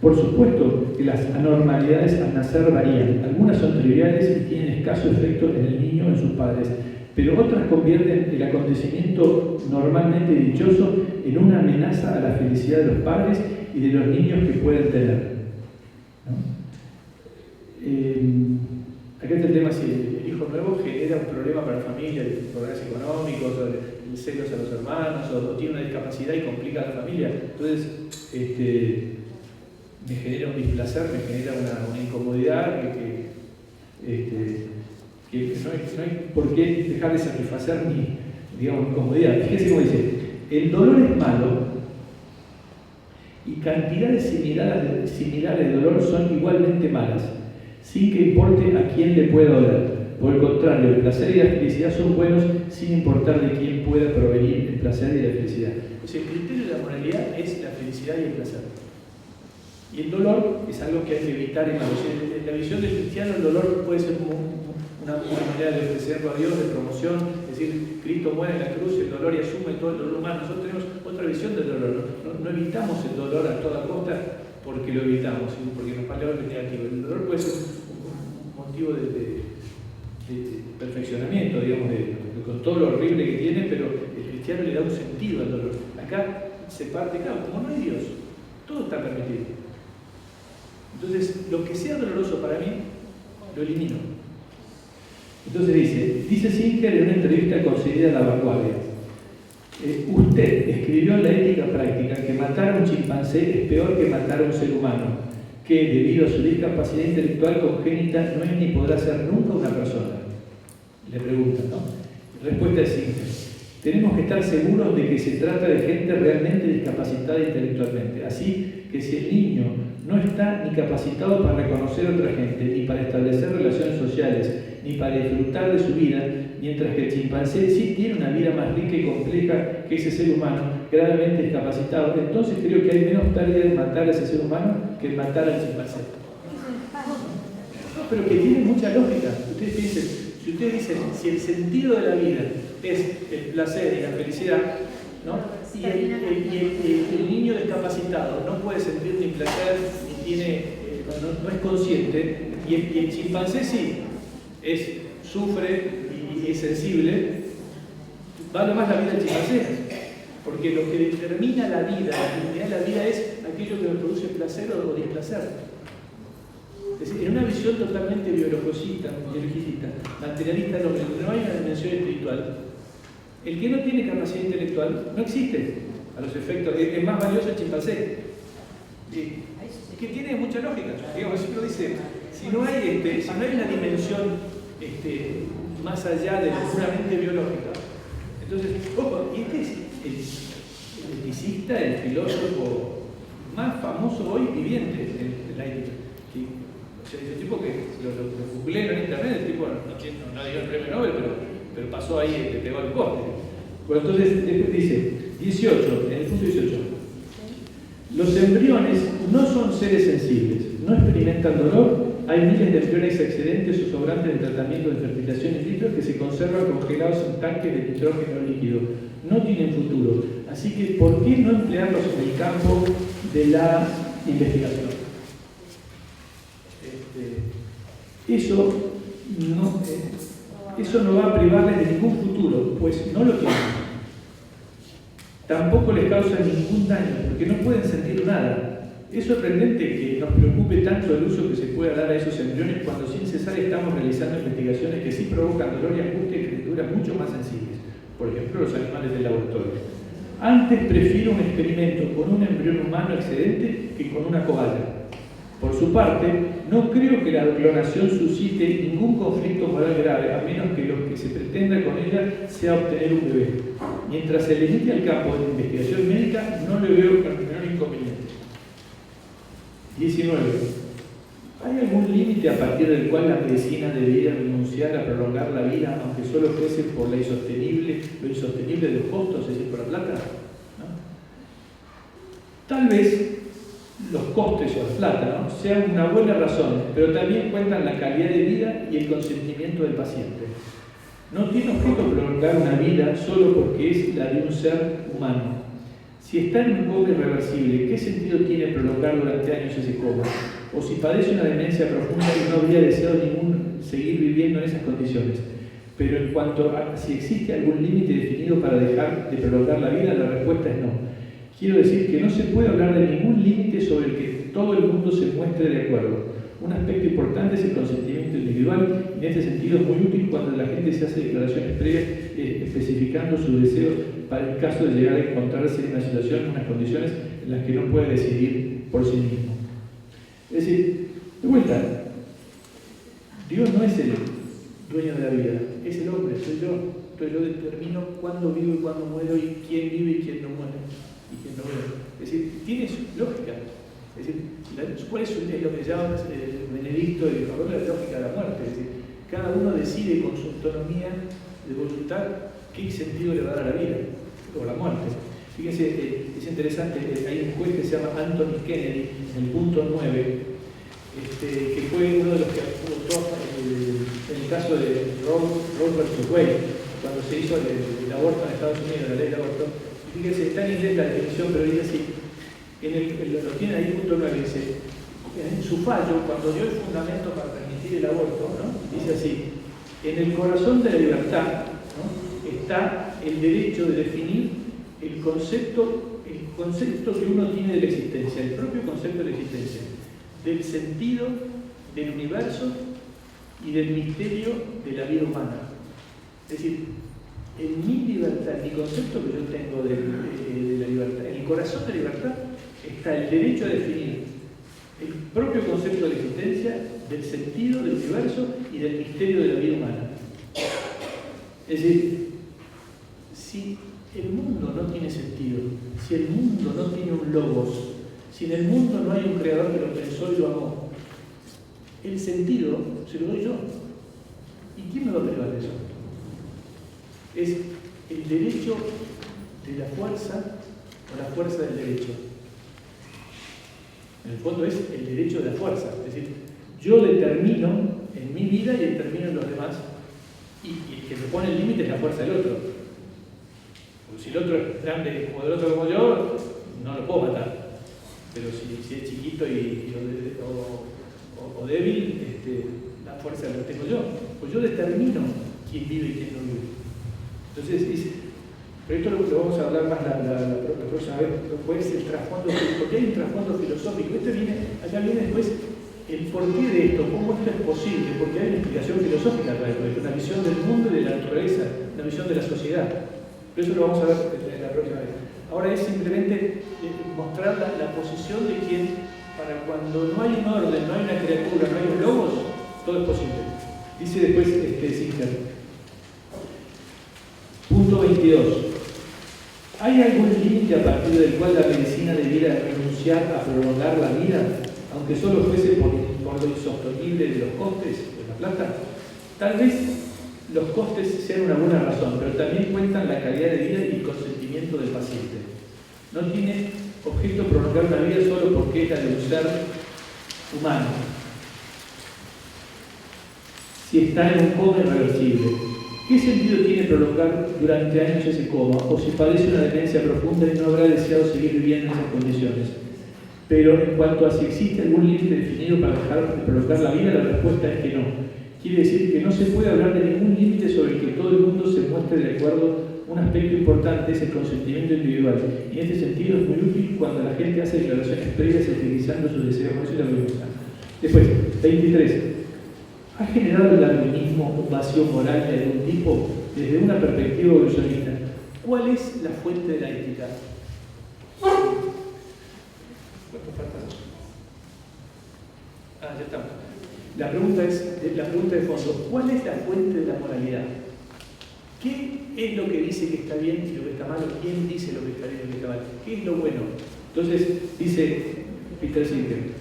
Por supuesto que las anormalidades al nacer varían. Algunas son triviales y tienen escaso efecto en el niño o en sus padres, pero otras convierten el acontecimiento normalmente dichoso en una amenaza a la felicidad de los padres y de los niños que pueden tener, ¿no? Acá está el tema si el hijo nuevo genera un problema para la familia, problemas económicos, el celos a los hermanos, o tiene una discapacidad y complica a la familia. Entonces, me genera un displacer, me genera una incomodidad que no hay por qué dejar de satisfacer mi comodidad. Fíjense cómo dice, el dolor es malo y cantidades similares de dolor son igualmente malas, sin que importe a quién le pueda doler. Por el contrario, el placer y la felicidad son buenos sin importar de quién pueda provenir el placer y la felicidad. Pues el criterio de la moralidad es la felicidad y el placer. Y el dolor es algo que hay que evitar en la visión del cristiano. El dolor puede ser una manera de ofrecerlo a Dios, de promoción, es decir, Cristo muere en la cruz, el dolor y asume todo el dolor humano. Nosotros tenemos otra visión del dolor, no evitamos el dolor a toda costa porque lo evitamos, porque nos parece algo negativo. El dolor puede ser un motivo de perfeccionamiento, digamos, con todo lo horrible que tiene, pero el cristiano le da un sentido al dolor. Acá se parte, claro, como no hay Dios, todo está permitido. Entonces, lo que sea doloroso para mí, lo elimino. Entonces dice Singer en una entrevista concedida a La Vanguardia, usted escribió en la ética práctica que matar a un chimpancé es peor que matar a un ser humano, que debido a su discapacidad intelectual congénita no es ni podrá ser nunca una persona. Le preguntan, ¿no? Respuesta es simple. Tenemos que estar seguros de que se trata de gente realmente discapacitada intelectualmente. Así que si el niño no está ni capacitado para reconocer a otra gente, ni para establecer relaciones sociales, ni para disfrutar de su vida, mientras que el chimpancé sí tiene una vida más rica y compleja que ese ser humano gravemente discapacitado, entonces creo que hay menos pérdida en matar a ese ser humano que en matar al chimpancé. No, pero que tiene mucha lógica. Ustedes piensen, si ustedes dicen, si el sentido de la vida es el placer y la felicidad, ¿no? Y el niño discapacitado no puede sentir ni placer, ni tiene, no es consciente, y el chimpancé sí, sufre y es sensible, vale más la vida del chimpancé, porque lo que determina la vida, la dignidad de la vida es aquello que nos produce placer o displacer. Es decir, en una visión totalmente biologicista, materialista, no hay una dimensión espiritual. El que no tiene capacidad intelectual no existe a los efectos, es más valioso el chimpancé. Que tiene mucha lógica. Digamos, si uno dice, si no hay una dimensión más allá de lo puramente biológica, entonces, ojo, y este es el eticista, el filósofo más famoso hoy viviente de la ética. O sea, ese tipo que lo googleé en internet, el tipo no dio el premio Nobel, pero pasó ahí, le pegó el poste. Bueno, entonces dice, 18, en el punto 18, los embriones no son seres sensibles, no experimentan dolor, hay miles de embriones excedentes o sobrantes de tratamiento de fertilización in vitro que se conservan congelados en tanques de nitrógeno líquido, no tienen futuro, así que ¿por qué no emplearlos en el campo de la investigación? Eso no va a privarles de ningún futuro, pues no lo tienen. Tampoco les causa ningún daño, porque no pueden sentir nada. Es sorprendente que nos preocupe tanto el uso que se pueda dar a esos embriones cuando sin cesar estamos realizando investigaciones que sí provocan dolor y angustia en criaturas mucho más sensibles, por ejemplo los animales del laboratorio. Antes prefiero un experimento con un embrión humano excedente que con una cobaya. Por su parte, no creo que la clonación suscite ningún conflicto moral grave, a menos que lo que se pretenda con ella sea obtener un bebé. Mientras se limite al campo de investigación médica, no le veo el menor inconveniente. 19. ¿Hay algún límite a partir del cual la medicina debería renunciar a prolongar la vida, aunque solo fuese por lo insostenible de los costos, es decir, por la plata? ¿No? Tal vez los costes o la plata, ¿no?, sean una buena razón, pero también cuentan la calidad de vida y el consentimiento del paciente. No tiene objeto prolongar una vida solo porque es la de un ser humano. Si está en un coma irreversible, ¿qué sentido tiene prolongar durante años ese coma? O si padece una demencia profunda y no habría deseado seguir viviendo en esas condiciones. Pero en cuanto a si existe algún límite definido para dejar de prolongar la vida, la respuesta es no. Quiero decir que no se puede hablar de ningún límite sobre el que todo el mundo se muestre de acuerdo. Un aspecto importante es el consentimiento individual, y en este sentido es muy útil cuando la gente se hace declaraciones previas especificando sus deseos para el caso de llegar a encontrarse en una situación, en unas condiciones en las que no puede decidir por sí mismo. Es decir, de vuelta, Dios no es dueño de la vida. Es el hombre, soy yo. Entonces yo determino cuándo vivo y cuándo muero y quién vive y quién no muere y quién no vive. Es decir, tiene su lógica. Es decir, ¿cuál es lo que llaman Benedicto y Pablo la lógica de la muerte? Es decir, cada uno decide con su autonomía de voluntad qué sentido le va a dar a la vida o a la muerte. Fíjense, es interesante, hay un juez que se llama Anthony Kennedy, en el punto 9, que fue uno de los que votó en el caso de Roe vs. Wade, cuando se hizo el aborto en Estados Unidos, la ley de aborto. Fíjense, está en inglés la definición, pero dice así, lo tiene ahí punto 9, dice, en su fallo, cuando dio el fundamento para permitir el aborto, ¿no? Dice así, en el corazón de la libertad, ¿no?, está el derecho de definir el concepto que uno tiene de la existencia, el propio concepto de la existencia, del sentido del universo y del misterio de la vida humana. Es decir, en mi libertad, en mi concepto que yo tengo de la libertad, en el corazón de la libertad está el derecho a definir el propio concepto de la existencia, del sentido del universo y del misterio de la vida humana. Es decir, si el mundo no tiene sentido, si el mundo no tiene un logos, si en el mundo no hay un creador que lo pensó y lo amó, el sentido se lo doy yo. ¿Y quién me va a privar de eso? Es el derecho de la fuerza o la fuerza del derecho. En el fondo es el derecho de la fuerza. Es decir, yo determino en mi vida y determino en los demás, y el que me pone el límite es la fuerza del otro. Porque si el otro es grande como el otro como yo, no lo puedo matar. Pero si es chiquito o débil, la fuerza la tengo yo. Pues yo determino quién vive y quién no vive. Entonces, pero esto lo vamos a hablar más la próxima vez, pues el trasfondo, porque hay un trasfondo filosófico. Acá viene después el porqué de esto, cómo esto es posible, porque hay una explicación filosófica para esto, una visión del mundo y de la naturaleza, una visión de la sociedad. Pero eso lo vamos a ver en la próxima vez. Ahora es simplemente mostrar la posición de quien, para cuando no hay un orden, no hay una criatura, no hay un logos, todo es posible. Dice después Singer. Punto 22. ¿Hay algún límite a partir del cual la medicina debiera renunciar a prolongar la vida, aunque solo fuese por lo insostenible de los costes de la plata? Tal vez los costes sean una buena razón, pero también cuentan la calidad de vida y el consentimiento del paciente. No tiene objeto prolongar una vida solo porque es la de un ser humano, si está en un coma irreversible. ¿Qué sentido tiene prolongar durante años ese coma? O si padece una demencia profunda y no habrá deseado seguir viviendo en esas condiciones. Pero en cuanto a si existe algún límite definido para dejar de prolongar la vida, la respuesta es que no. Quiere decir que no se puede hablar de ningún límite sobre el que todo el mundo se muestre de acuerdo. Un aspecto importante es el consentimiento individual. Y en este sentido es muy útil cuando la gente hace declaraciones previas utilizando sus deseos. Eso es la voluntad. Después, 23. ¿Ha generado el darwinismo un vacío moral de algún tipo desde una perspectiva evolucionista? ¿Cuál es la fuente de la ética? ¿Cuánto falta? Ya estamos. La pregunta de fondo, ¿cuál es la fuente de la moralidad? ¿Qué es lo que dice que está bien y lo que está mal? ¿Quién dice lo que está bien y lo que está mal? ¿Qué es lo bueno? Entonces, dice Peter Singer,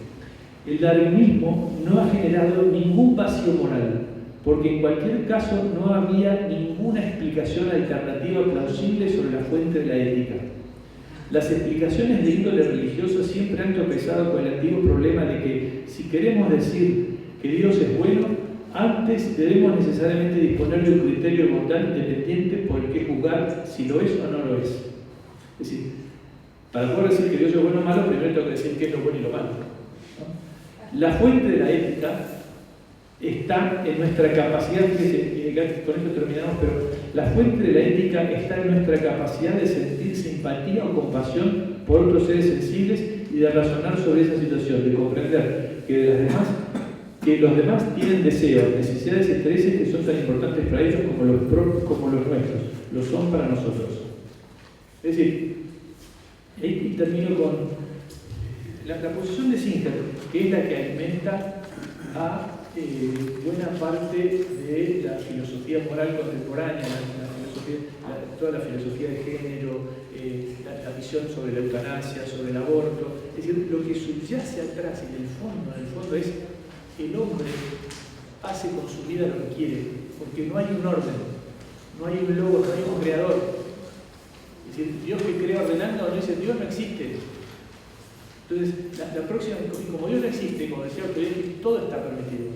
el darwinismo no ha generado ningún vacío moral, porque en cualquier caso no había ninguna explicación alternativa plausible sobre la fuente de la ética. Las explicaciones de índole religiosa siempre han tropezado con el antiguo problema de que, si queremos decir que Dios es bueno, antes debemos necesariamente disponer de un criterio de bondad independiente por el que juzgar si lo es o no lo es. Es decir, para poder decir que Dios es bueno o malo, primero tengo que decir qué es lo bueno y lo malo, ¿no? La fuente de la ética está en nuestra capacidad, con esto terminamos, pero la fuente de la ética está en nuestra capacidad de sentir simpatía o compasión por otros seres sensibles y de razonar sobre esa situación, de comprender que los demás tienen deseos, necesidades y intereses que son tan importantes para ellos como los nuestros, lo son para nosotros. Es decir, y termino con la posición de Singer, que es la que alimenta a buena parte de la filosofía moral contemporánea, toda la filosofía de género, la visión sobre la eutanasia, sobre el aborto. Es decir, lo que subyace atrás, en el fondo es el hombre hace con su vida lo que quiere, porque no hay un orden, no hay un logo, no hay un creador. Es decir, Dios que crea ordenando, no dice, Dios no existe. Entonces, la próxima, como Dios no existe, como decía otro día, todo está permitido.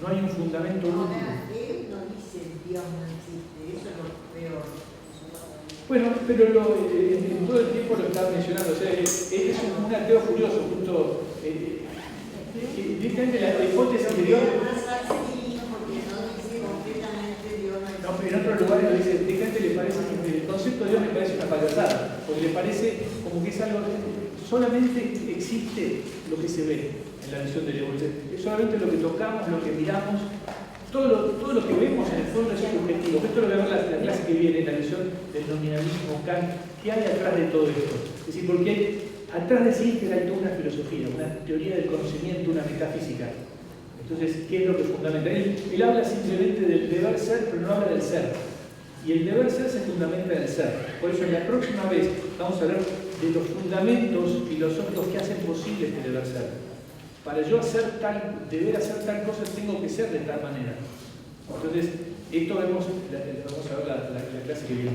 No hay un fundamento único. Él no dice Dios no existe, eso es lo peor. Bueno, pero en todo el tiempo lo está mencionando. O sea, es un ateo furioso, justo. Directamente la hipótesis de Dios. No, pero en otros lugares lo dice, directamente le parece que el concepto de Dios me parece una payasada, porque le parece como que es algo. Solamente existe lo que se ve en la visión de Dios. Es solamente lo que tocamos, lo que miramos. Todo lo que vemos en el fondo es subjetivo. Esto lo voy a ver la clase que viene, la visión del nominalismo, Kant. ¿Qué hay atrás de todo esto? Es decir, porque atrás de sí hay toda una filosofía, una teoría del conocimiento, una metafísica. Entonces, ¿qué es lo que fundamenta? Él habla simplemente del deber ser, pero no habla del ser. Y el deber ser se fundamenta en el ser. Por eso, en la próxima vez vamos a hablar de los fundamentos filosóficos que hacen posible este deber ser. Para yo deber hacer tal cosa, tengo que ser de tal manera. Entonces, esto vamos a ver la clase que viene.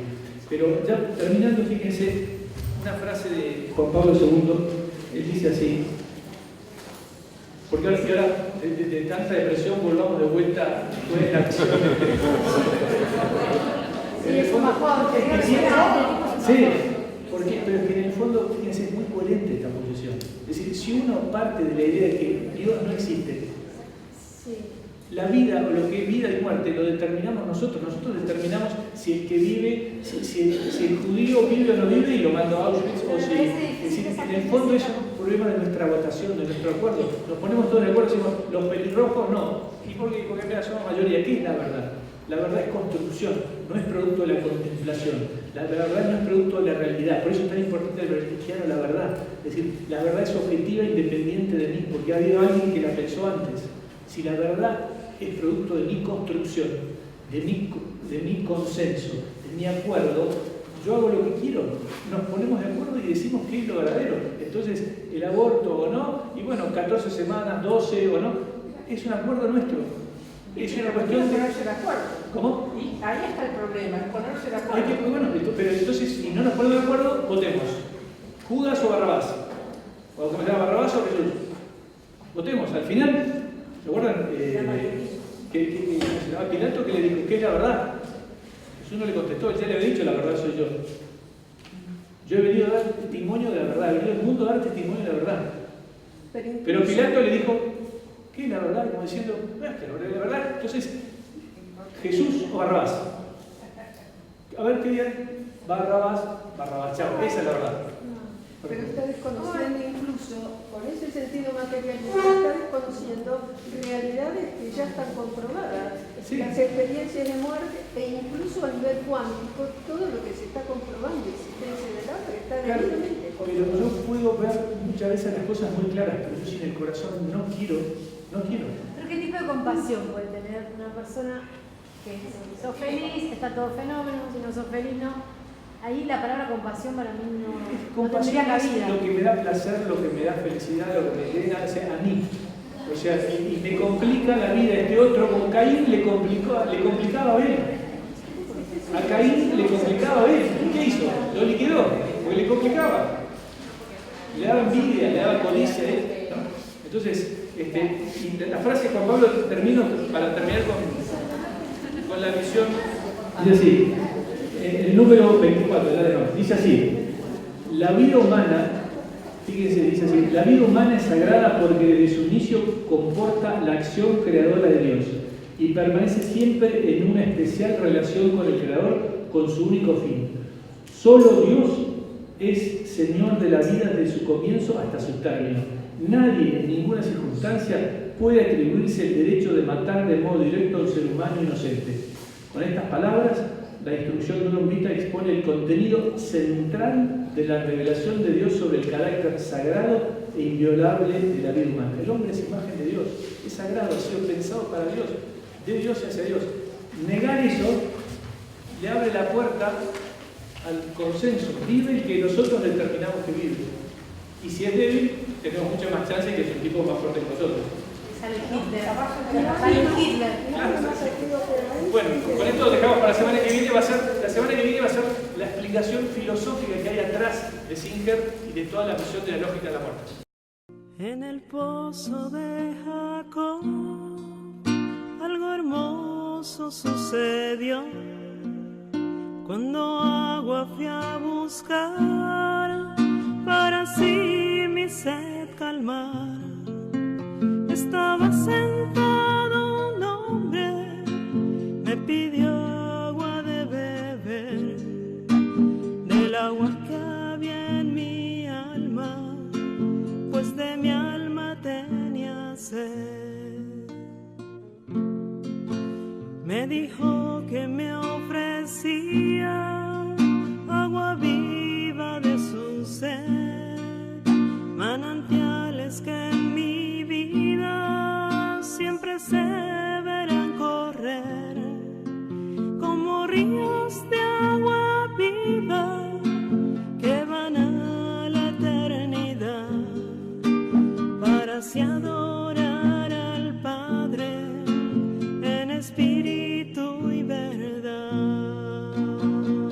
Pero ya terminando, fíjense, una frase de Juan Pablo II, él dice así, porque ahora de tanta depresión volvamos de vuelta a la acción. Sí, pero es que en el fondo, fíjense, es muy coherente esta posición. Es decir, si uno parte de la idea de que Dios no existe, la vida o lo que es vida y muerte lo determinamos nosotros. Nosotros determinamos si el que vive, si el judío vive o no vive y lo manda a Auschwitz, o si en el fondo es un problema de nuestra votación, de nuestro acuerdo. Nos ponemos todos de acuerdo y decimos, los pelirrojos no. ¿Y por qué? Porque somos mayoría. ¿Qué es la verdad? La verdad es construcción, no es producto de la contemplación. La verdad no es producto de la realidad. Por eso es tan importante el cristiano la verdad. Es decir, la verdad es objetiva e independiente de mí, porque ha habido alguien que la pensó antes. Si la verdad es producto de mi construcción, de mi consenso, de mi acuerdo, yo hago lo que quiero. Nos ponemos de acuerdo y decimos qué es lo verdadero. Entonces, el aborto o no, y bueno, 14 semanas, 12 o no, es un acuerdo nuestro. Es una cuestión de ponerse de acuerdo. ¿Cómo? Y ahí está el problema, ponerse de acuerdo. Bueno, pero entonces, si no nos ponemos de acuerdo, votemos. ¿Judas o Barrabás? ¿O cómo se llama, Barrabás o Jesús? Votemos. Al final, ¿se acuerdan? Que se llamaba Pilato, que le dijo, ¿qué es la verdad? Jesús no le contestó, él ya le había dicho, la verdad soy yo. Yo he venido a dar testimonio de la verdad, he venido al mundo a dar testimonio de la verdad. Pero Pilato le dijo, ¿qué es la verdad? Como diciendo, no es que la verdad. Entonces, Jesús o Barrabás. A ver qué día. Barrabás, chao, esa es la verdad. Pero está desconociendo incluso, con ese sentido materialista, está desconociendo realidades que ya están comprobadas. Sí. Las experiencias de muerte e incluso a nivel cuántico, todo lo que se está comprobando, la existencia del hambre, está debidamente comprobado. Pero yo puedo ver muchas veces las cosas muy claras, pero yo sin el corazón no quiero. ¿Pero qué tipo de compasión puede tener una persona que sos feliz, está todo fenómeno, si no sos feliz no? Ahí la palabra compasión para mí no tendría cabida. Lo que me da placer, lo que me da felicidad, lo que me da a mí. O sea, y me complica la vida este otro, como Caín le complicaba a Abel. A Caín le complicaba a Abel. ¿Qué hizo? Lo liquidó, porque le complicaba. Le daba envidia, le daba codicia, ¿no? Entonces, la frase de Juan Pablo, termino para terminar con la visión. Dice así, el número 24, dice así, la vida humana, fíjense, dice así, la vida humana es sagrada porque desde su inicio comporta la acción creadora de Dios y permanece siempre en una especial relación con el Creador con su único fin. Solo Dios es Señor de la vida desde su comienzo hasta su término. Nadie en ninguna circunstancia puede atribuirse el derecho de matar de modo directo a un ser humano inocente. Con estas palabras, la instrucción de Nurum Vitae expone el contenido central de la revelación de Dios sobre el carácter sagrado e inviolable de la vida humana. El hombre es imagen de Dios, es sagrado, ha sido pensado para Dios, de Dios y hacia Dios. Negar eso le abre la puerta al consenso. Vive el que nosotros determinamos que vive. Y si es débil, tenemos mucha más chance de que es un tipo más fuerte que nosotros. Sale Hitler. Claro. Bueno, con esto lo dejamos para la semana que viene. La semana que viene va a ser la explicación filosófica que hay atrás de Singer y de toda la visión de la lógica de la muerte. En el pozo de Jacob algo hermoso sucedió. Cuando agua fui a buscar para así mi sed calmar, estaba sentado un hombre, me pidió agua de beber, del agua que había en mi alma, pues de mi alma tenía sed. Me dijo que me ofrecía agua viva de su sed, manantiales que en mi vida siempre se verán correr, como ríos de agua viva que van a la eternidad, para así adorar al Padre en espíritu